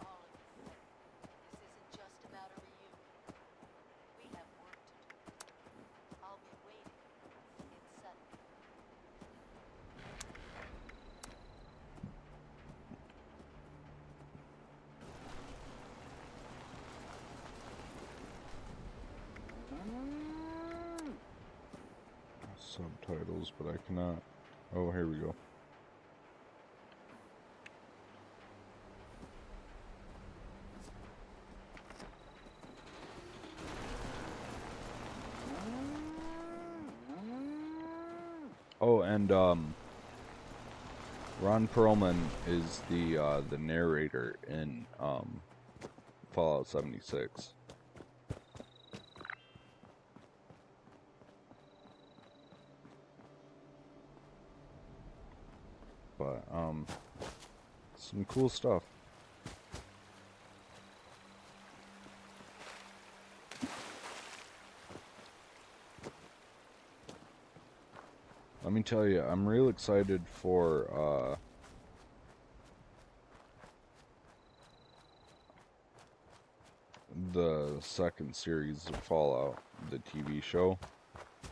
Subtitles, but I cannot. Oh, here we go. Oh, and Ron Perlman is the narrator in Fallout 76. But some cool stuff. Let me tell you, I'm real excited for the second series of Fallout, the TV show,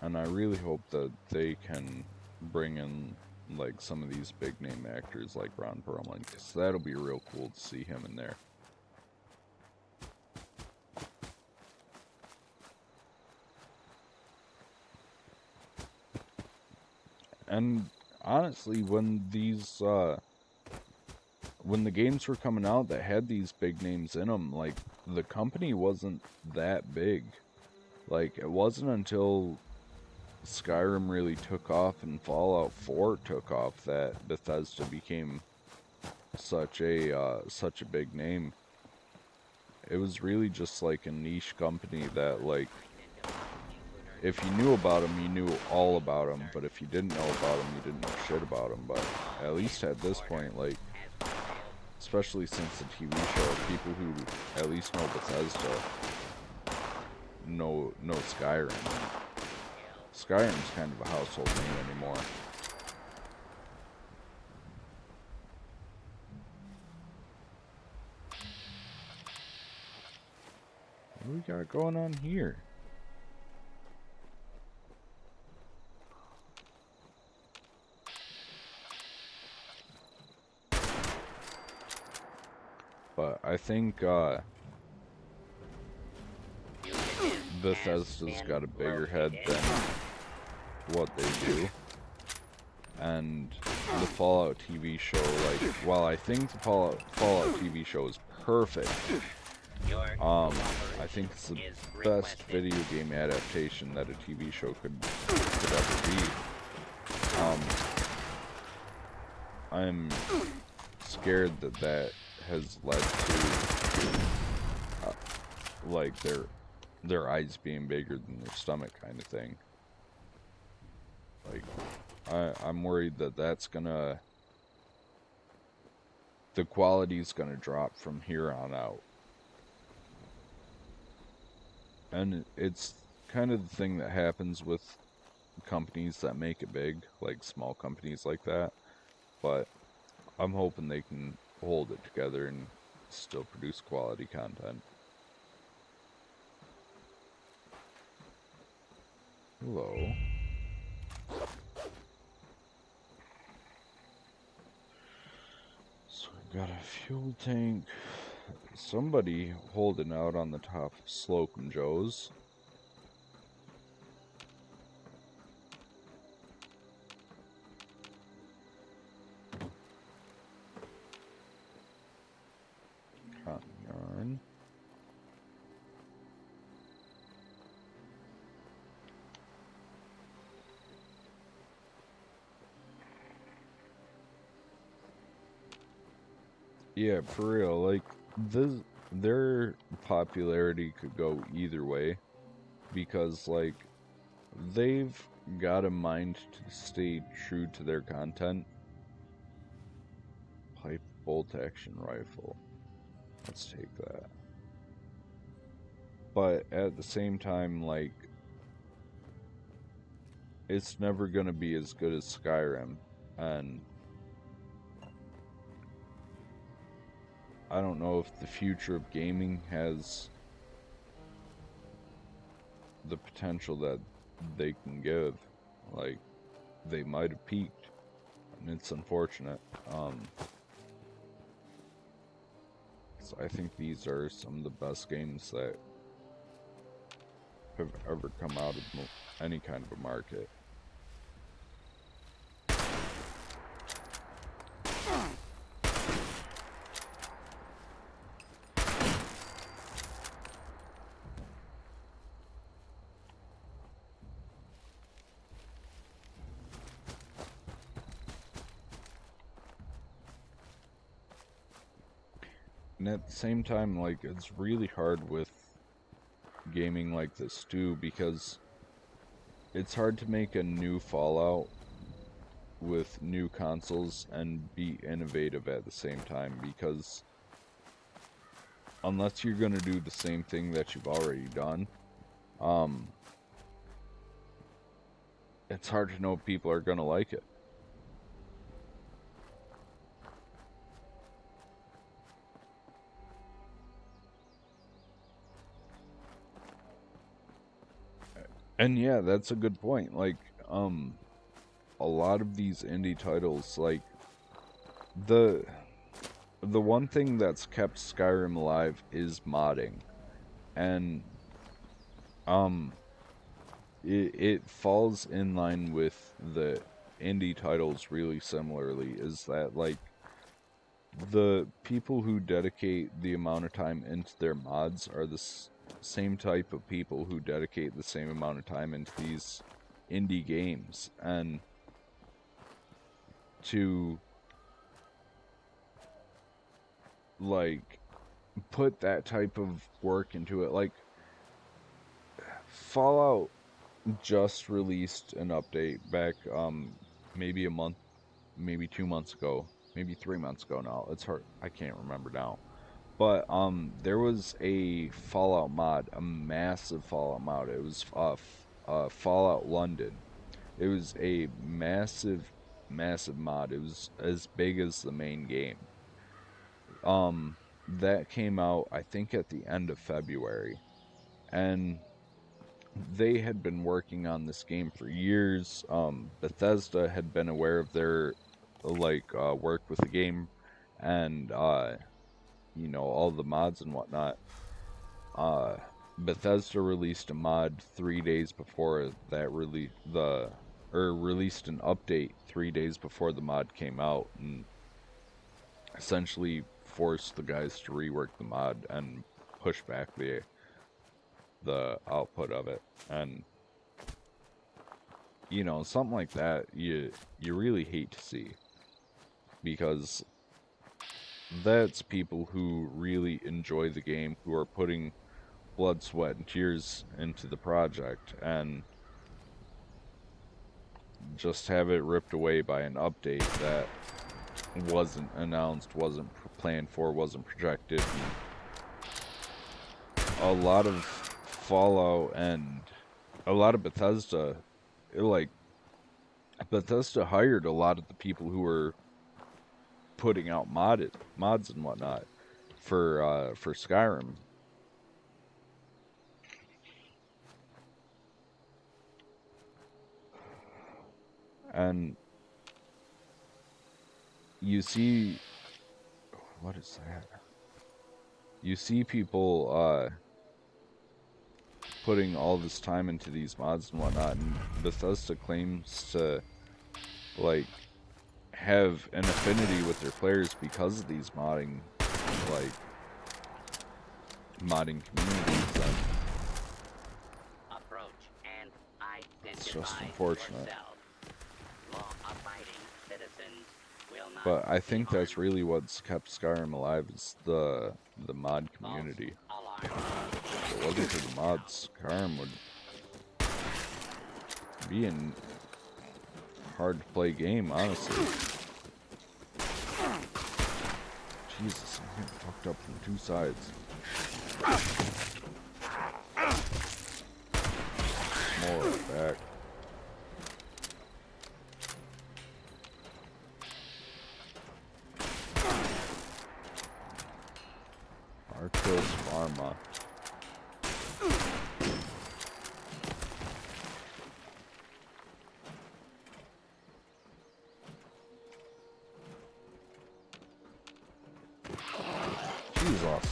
and I really hope that they can bring in like some of these big name actors like Ron Perlman, because that'll be real cool to see him in there. And honestly, when these when the games were coming out that had these big names in them, like, the company wasn't that big. Like, it wasn't until Skyrim really took off and Fallout 4 took off that Bethesda became such a big name. It was really just like a niche company that, like, if you knew about them, you knew all about them, but if you didn't know about them, you didn't know shit about them. But at least at this point, like, especially since the TV show, people who at least know Bethesda know Skyrim. Skyrim's kind of a household name anymore. What do we got going on here? But I think Bethesda's got a bigger head than what they do. And the Fallout TV show, like, while I think the Fallout TV show is perfect, I think it's the best video game adaptation that a TV show could ever be. I'm scared that has led to like their eyes being bigger than their stomach kind of thing. Like, I'm worried that's gonna, the quality's gonna drop from here on out. And it's kind of the thing that happens with companies that make it big, like small companies like that. But I'm hoping they can hold it together and still produce quality content. Hello. So we've got a fuel tank, somebody holding out on the top of Slocum Joe's. Cotton yarn. Yeah, for real, like, their popularity could go either way, because, like, they've got a mind to stay true to their content. Pipe bolt action rifle. Let's take that. But at the same time, like, it's never gonna be as good as Skyrim, and I don't know if the future of gaming has the potential that they can give. Like, they might have peaked, and it's unfortunate. So I think these are some of the best games that have ever come out of any kind of a market. And at the same time, like, it's really hard with gaming like this too, because it's hard to make a new Fallout with new consoles and be innovative at the same time, because unless you're going to do the same thing that you've already done, it's hard to know if people are going to like it. And yeah, that's a good point. Like, a lot of these indie titles, like, the one thing that's kept Skyrim alive is modding. And, it falls in line with the indie titles really similarly, is that, like, the people who dedicate the amount of time into their mods are the same type of people who dedicate the same amount of time into these indie games. And to, like, put that type of work into it, like, Fallout just released an update back, maybe a month, maybe 2 months ago, maybe 3 months ago now. It's hard, I can't remember now. But, there was a Fallout mod, a massive Fallout mod. It was, Fallout London. It was a massive, massive mod. It was as big as the main game. That came out, I think, at the end of February. And they had been working on this game for years. Bethesda had been aware of their, like, work with the game, and, you know, all the mods and whatnot. Bethesda released a mod 3 days before that released an update 3 days before the mod came out, and essentially forced the guys to rework the mod and push back the output of it. And, you know, something like that you really hate to see, because that's people who really enjoy the game, who are putting blood, sweat, and tears into the project, and just have it ripped away by an update that wasn't announced, wasn't planned for, wasn't projected. A lot of Fallout and a lot of Bethesda, like, Bethesda hired a lot of the people who were putting out mods and whatnot for Skyrim. And you see, what is that? you see people putting all this time into these mods and whatnot, and Bethesda claims to like have an affinity with their players because of these modding communities, and Approach and it's just identify unfortunate. yourself. Law-abiding citizens will not But I think that's really what's kept Skyrim alive, is the mod community. If it wasn't for the mods, Skyrim would be a hard to play game, honestly. Jesus, I'm getting fucked up from two sides. More back. Arcos Pharma. Jesus.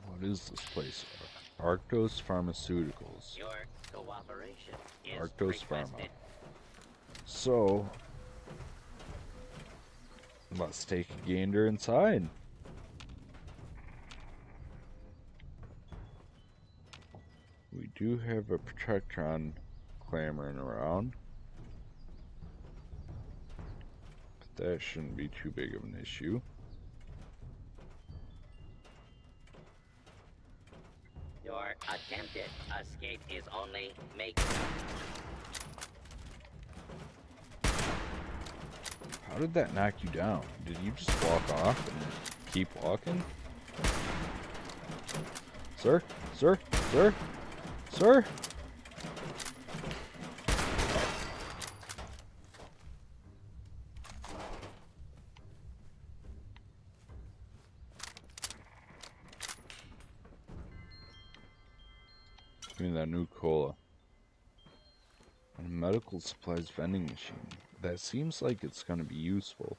What is this place? Arctos Pharmaceuticals. Your cooperation is Arctos Pharma. requested. So, let's take a gander inside. We do have a Protectron clamoring around, but that shouldn't be too big of an issue. Your attempted escape is only making. How did that knock you down? Did you just walk off and keep walking? Sir? Sir? Sir? Sir? Give me that new cola. And a medical supplies vending machine. That seems like it's going to be useful.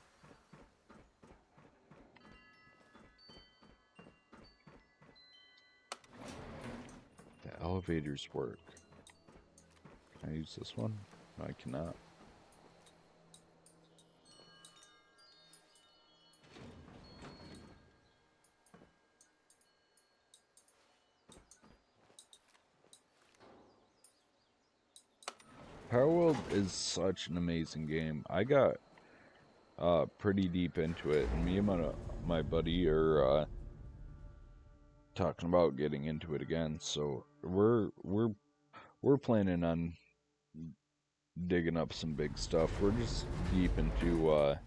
The elevators work. Can I use this one? No, I cannot. Power World is such an amazing game. I got pretty deep into it, and me and my buddy are talking about getting into it again. So we're planning on digging up some big stuff. We're just deep into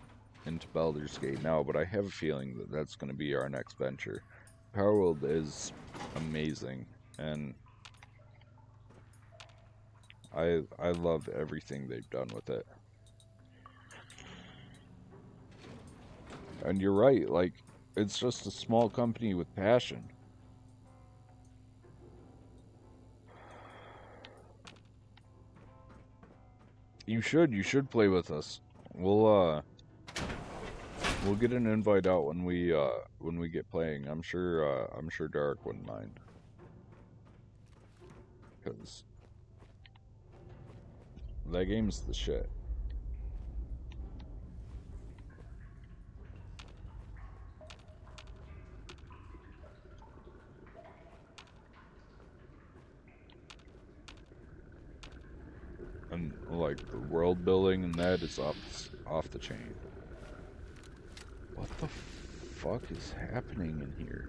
Baldur's Gate now, but I have a feeling that that's going to be our next venture. Power World is amazing, and I love everything they've done with it. And you're right, like, it's just a small company with passion. You should play with us. We'll get an invite out when we get playing. I'm sure Derek wouldn't mind. 'Cause that game's the shit. And like the world building and that is off the chain. What the fuck is happening in here?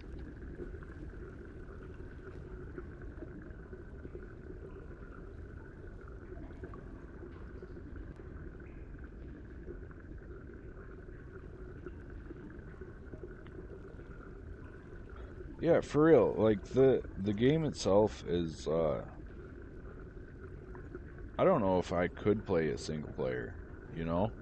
Yeah, for real. Like the game itself is I don't know if I could play a single player, you know?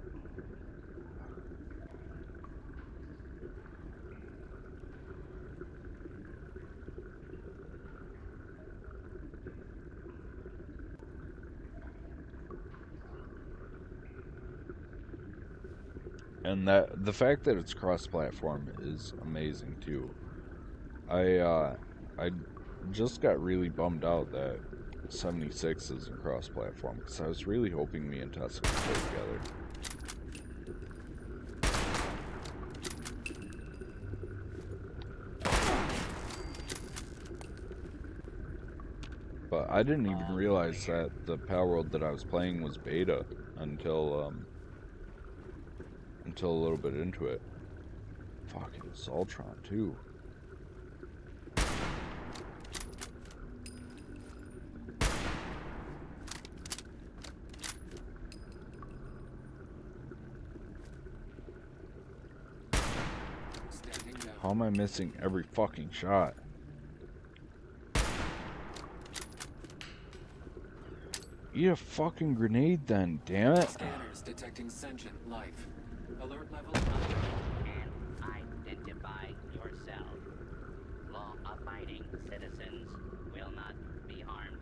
And that the fact that it's cross-platform is amazing too. I just got really bummed out that 76 isn't cross-platform because I was really hoping me and Tessa would play together. But I didn't even realize that the Palworld that I was playing was beta until a little bit into it. Fuck, it was Ultron too. How am I missing every fucking shot? Eat a fucking grenade then, damn it. Scanners detecting sentient life. Alert level And identify yourself. Law-abiding citizens will not be harmed.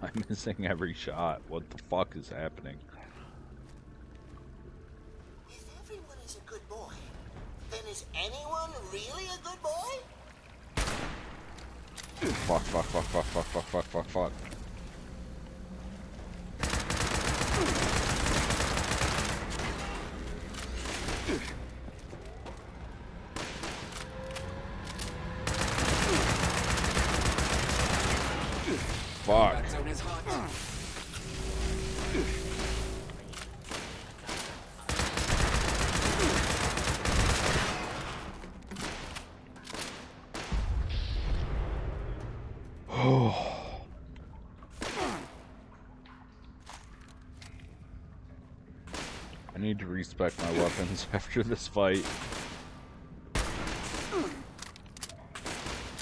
I'm missing every shot. What the fuck is happening? If everyone is a good boy, then is anyone really a good boy? Fuck, fuck, fuck, fuck, fuck, fuck, fuck, fuck, fuck. Fuck. That zone is hot. I need to respec my weapons after this fight.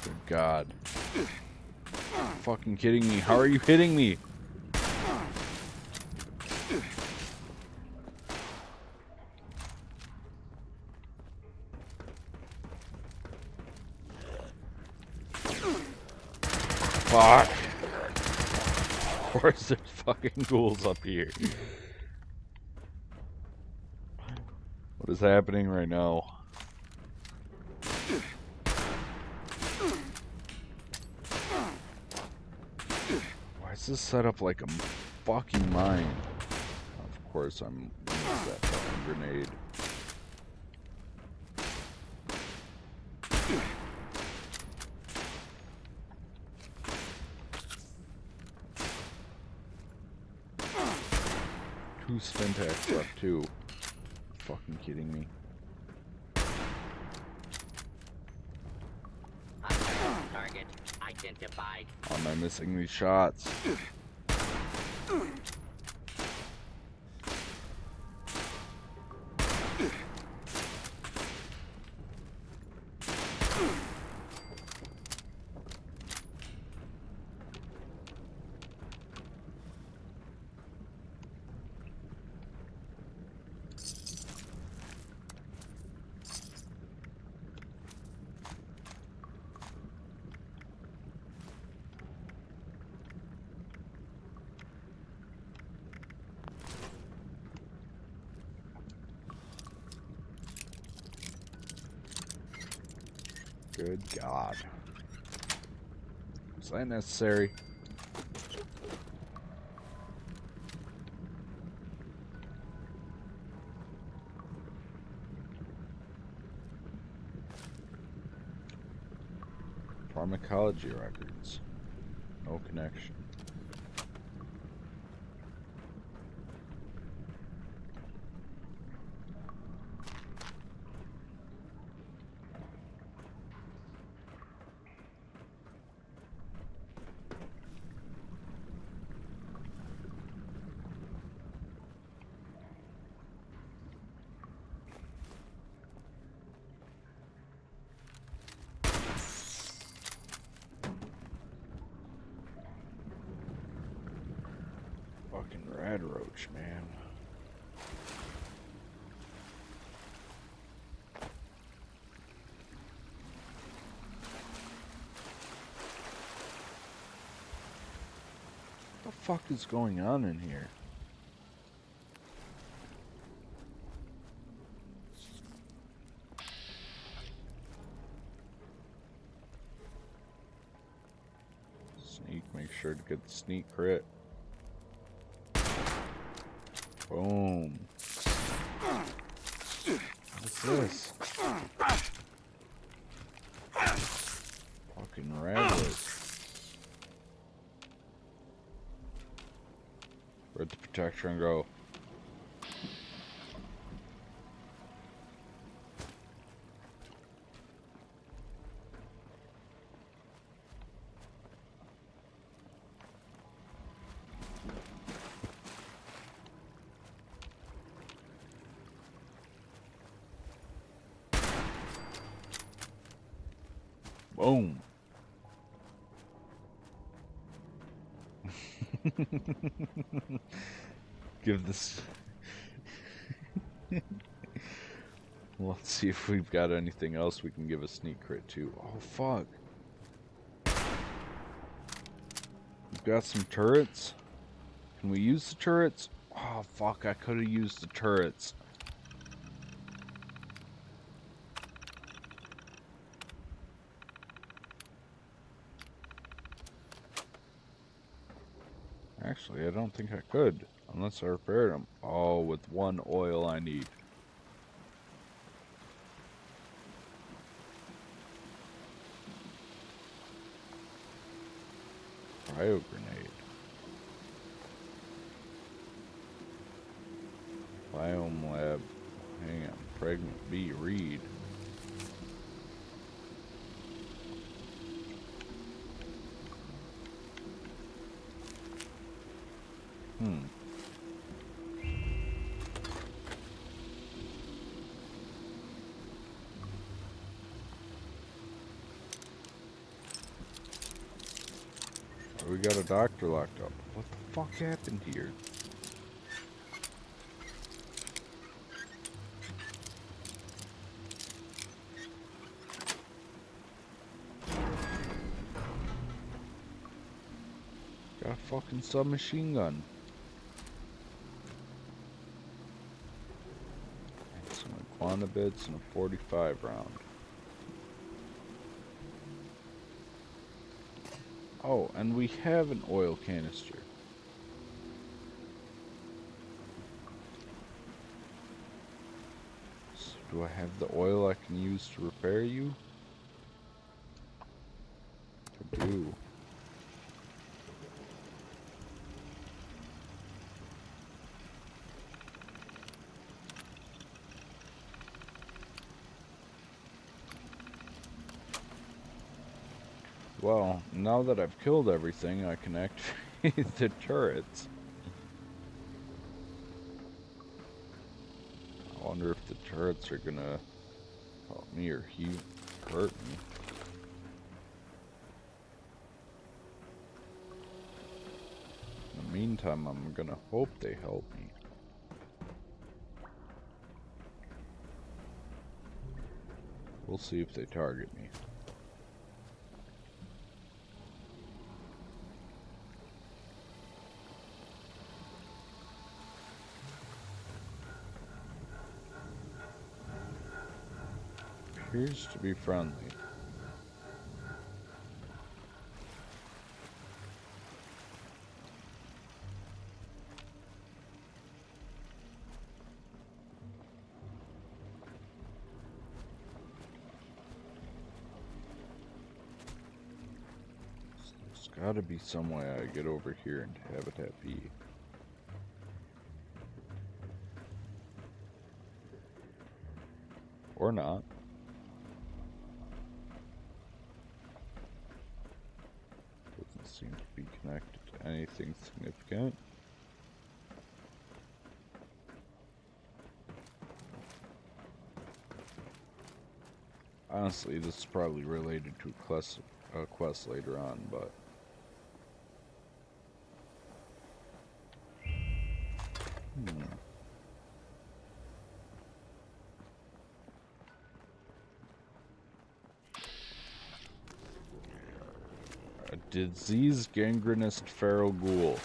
Good God. Fucking kidding me. How are you hitting me? Fuck. Of course there's fucking ghouls up here. What is happening right now? Why is this set up like a fucking mine? Of course I'm gonna use that fucking grenade. Two Spintax left too. Fucking kidding me. Target identified. How am I missing these shots? Good God. Is that necessary? Pharmacology records. No connection. Fucking rad roach, man. fuck is going on in here? Sneak, make sure to get the sneak crit. Boom. What's this? Fucking rabbit. Where'd the protection go? Boom. Give this. Let's see if we've got anything else we can give a sneak crit to. Oh, fuck. We've got some turrets. Can we use the turrets? Oh, fuck. I could have used the turrets. Actually, I don't think I could, unless I repaired them. Oh, with one oil I need. Cryo grenade. Biome lab. Hang on. Pregnant bee reed. We got a doctor locked up. What the fuck happened here? Got a fucking submachine gun. And some iguana bits and a 45 round. Oh, and we have an oil canister. So do I have the oil I can use to repair you? I do. Well, now that I've killed everything, I can activate the turrets. I wonder if the turrets are gonna help me or hurt me. In the meantime, I'm gonna hope they help me. We'll see if they target me. Appears to be friendly. There's gotta be some way I get over here into Habitat B. Or not. Seem to be connected to anything significant. Honestly, this is probably related to a quest later on, but a diseased gangrenous feral ghoul.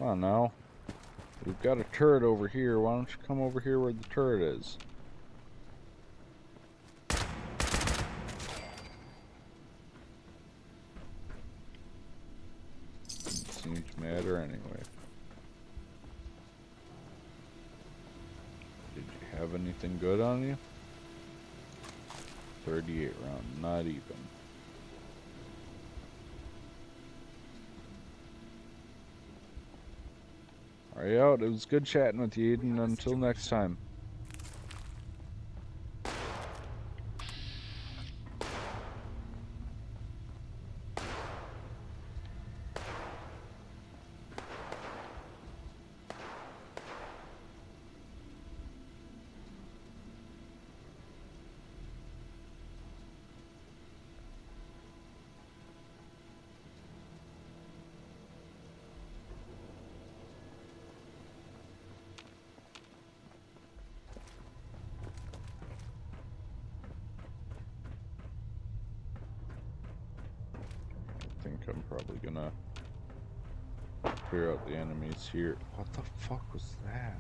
Come on now. We've got a turret over here. Why don't you come over here where the turret is? Seems to matter anyway. Did you have anything good on you? 38 round, not even. Alright, out. It was good chatting with you, Eden. Until next time. I think I'm probably gonna clear out the enemies here. What the fuck was that?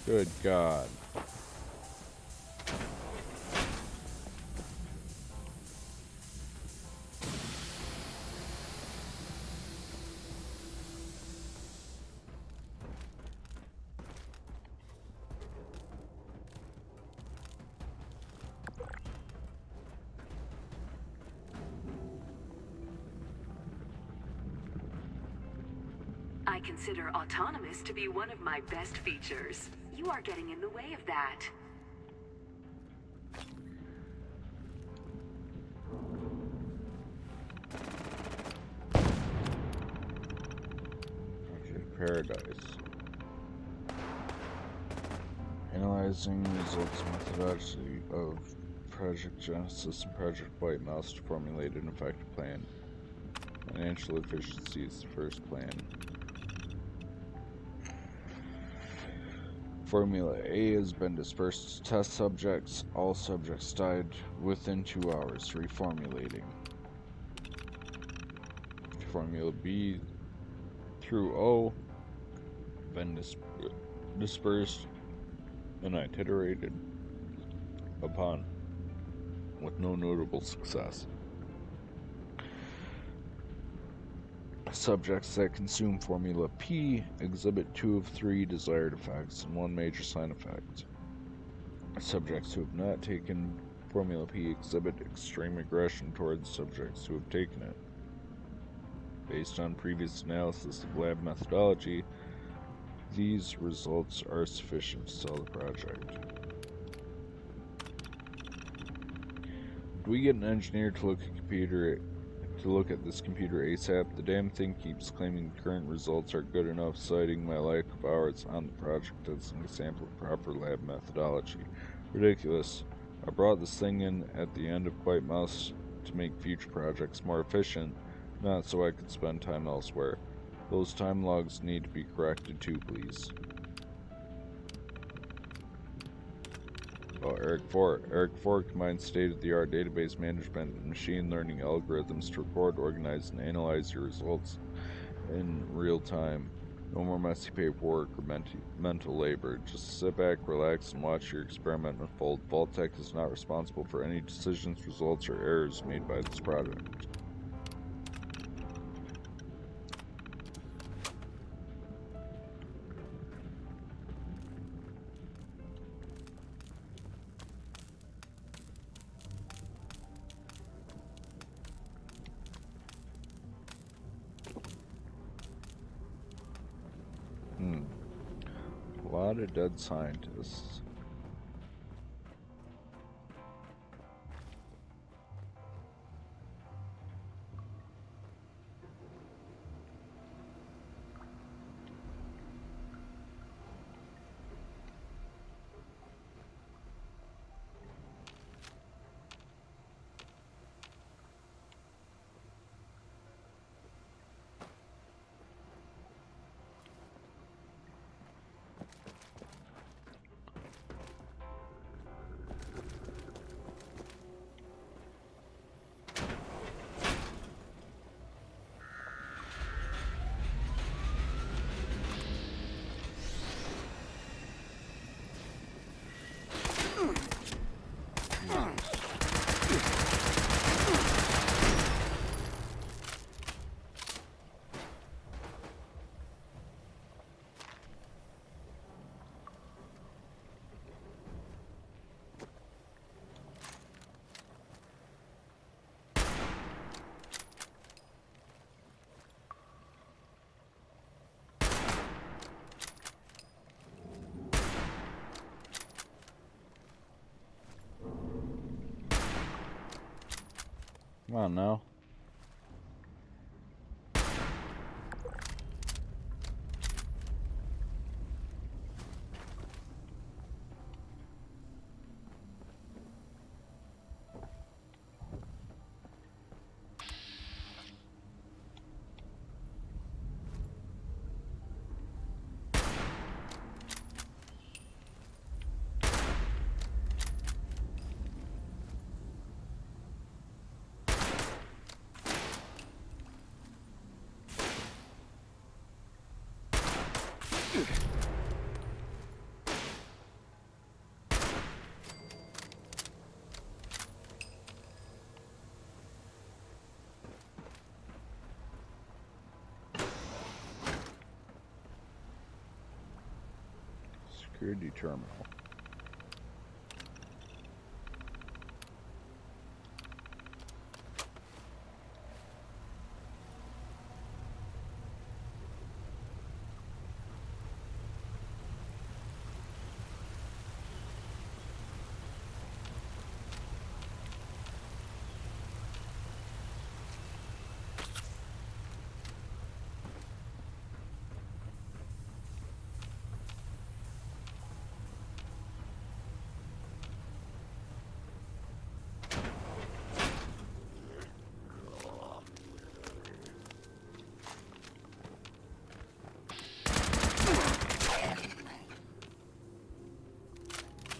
Good God. I consider autonomous to be one of my best features. You are getting in the way of that. Okay, Paradise. Analyzing results methodology of Project Genesis and Project White Mouse to formulate an effective plan. Financial efficiency is the first plan. Formula A has been dispersed to test subjects. All subjects died within 2 hours, reformulating. Formula B through O been dispersed and iterated upon with no notable success. Subjects that consume Formula P exhibit 2 of 3 desired effects and 1 major side effect. Subjects who have not taken Formula P exhibit extreme aggression towards subjects who have taken it. Based on previous analysis of lab methodology, these results are sufficient to sell the project. Do we get an engineer to look at this computer ASAP? The damn thing keeps claiming the current results are good enough, citing my lack of hours on the project as an example of proper lab methodology. Ridiculous. I brought this thing in at the end of White Mouse to make future projects more efficient, not so I could spend time elsewhere. Those time logs need to be corrected too, please. Oh, Eric 4. Eric 4 combines state-of-the-art database management and machine learning algorithms to record, organize, and analyze your results in real time. No more messy paperwork or mental labor. Just sit back, relax, and watch your experiment unfold. Vault-Tec is not responsible for any decisions, results, or errors made by this project. lot of dead scientists. Come on now. Security terminal.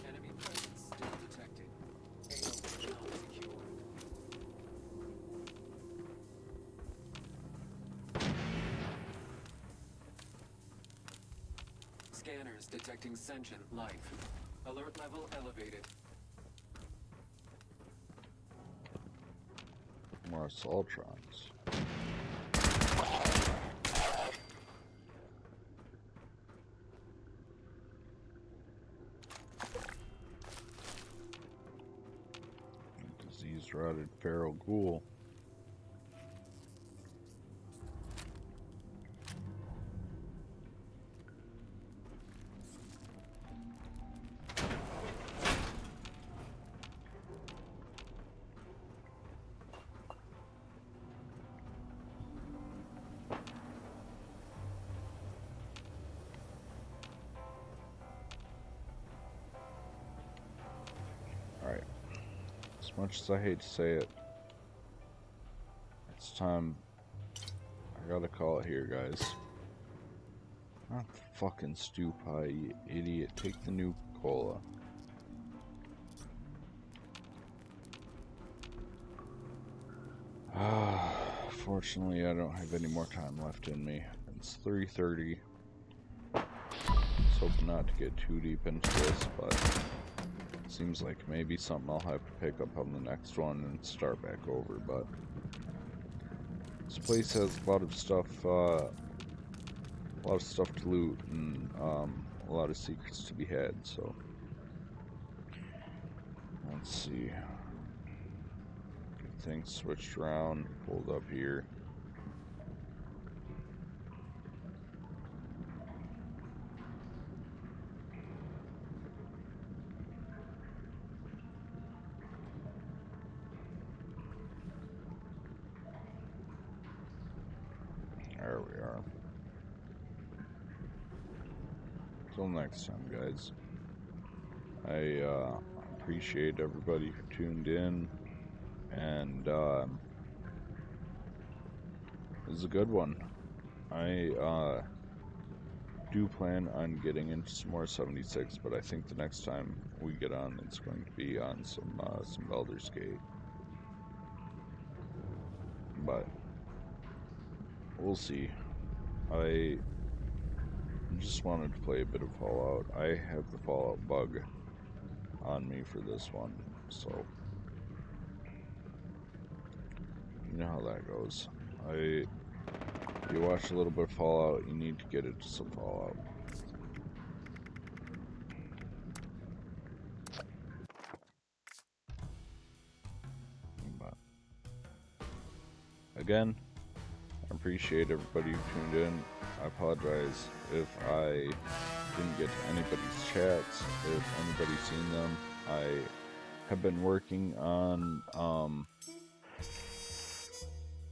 Enemy presence still detected. AO not secure. Scanners detecting sentient life. Alert level elevated. More Assaultrons. Disease-rotted feral ghoul. Alright. As much as I hate to say it, it's time. I gotta call it here, guys. Not the fucking stew pie, you idiot. Take the new cola. Fortunately, I don't have any more time left in me. It's 3:30. I was hoping not to get too deep into this, but it seems like maybe something I'll have to pick up on the next one and start back over. But this place has a lot of stuff to loot and a lot of secrets to be had. So let's see. Get things switched around, pulled up here. we are. Till next time, guys. I appreciate everybody who tuned in, and it was a good one. I do plan on getting into some more 76, but I think the next time we get on, it's going to be on some Baldur's Gate. But we'll see. I just wanted to play a bit of Fallout. I have the Fallout bug on me for this one, so you know how that goes. You watch a little bit of Fallout, you need to get into some Fallout. But again, I appreciate everybody who tuned in. I apologize if I didn't get to anybody's chats, if anybody's seen them. I have been working on, I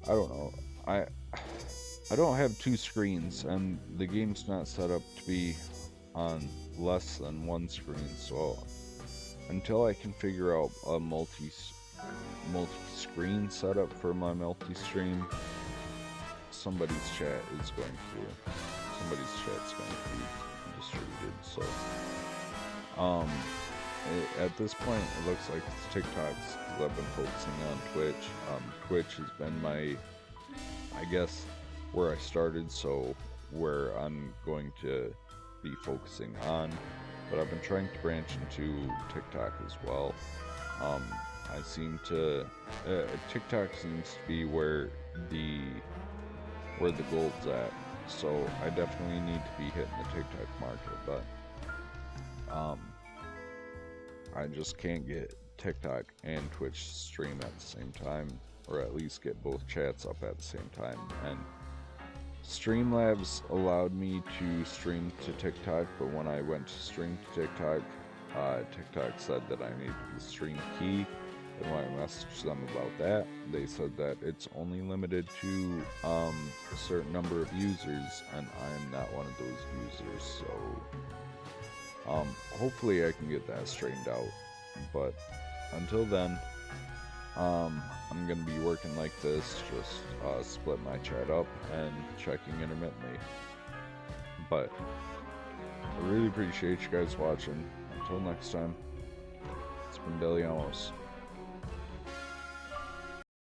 don't know, I don't have two screens, and the game's not set up to be on less than one screen, so until I can figure out a multi-screen setup for my multi-stream, somebody's chat's going to be distributed. So at this point it looks like it's TikToks, because I've been focusing on Twitch. Twitch has been my, I guess, where I started, so where I'm going to be focusing on, but I've been trying to branch into TikTok as well. I seem to TikTok seems to be where the gold's at, so I definitely need to be hitting the TikTok market, but I just can't get TikTok and Twitch stream at the same time, or at least get both chats up at the same time. And Streamlabs allowed me to stream to TikTok, but when I went to stream to TikTok, TikTok said that I needed the stream key, and when I messaged them about that, they said that it's only limited to a certain number of users, and I'm not one of those users, so hopefully I can get that straightened out. But until then, I'm going to be working like this, just split my chat up and checking intermittently. But I really appreciate you guys watching. Until next time, it's been Billy Amos.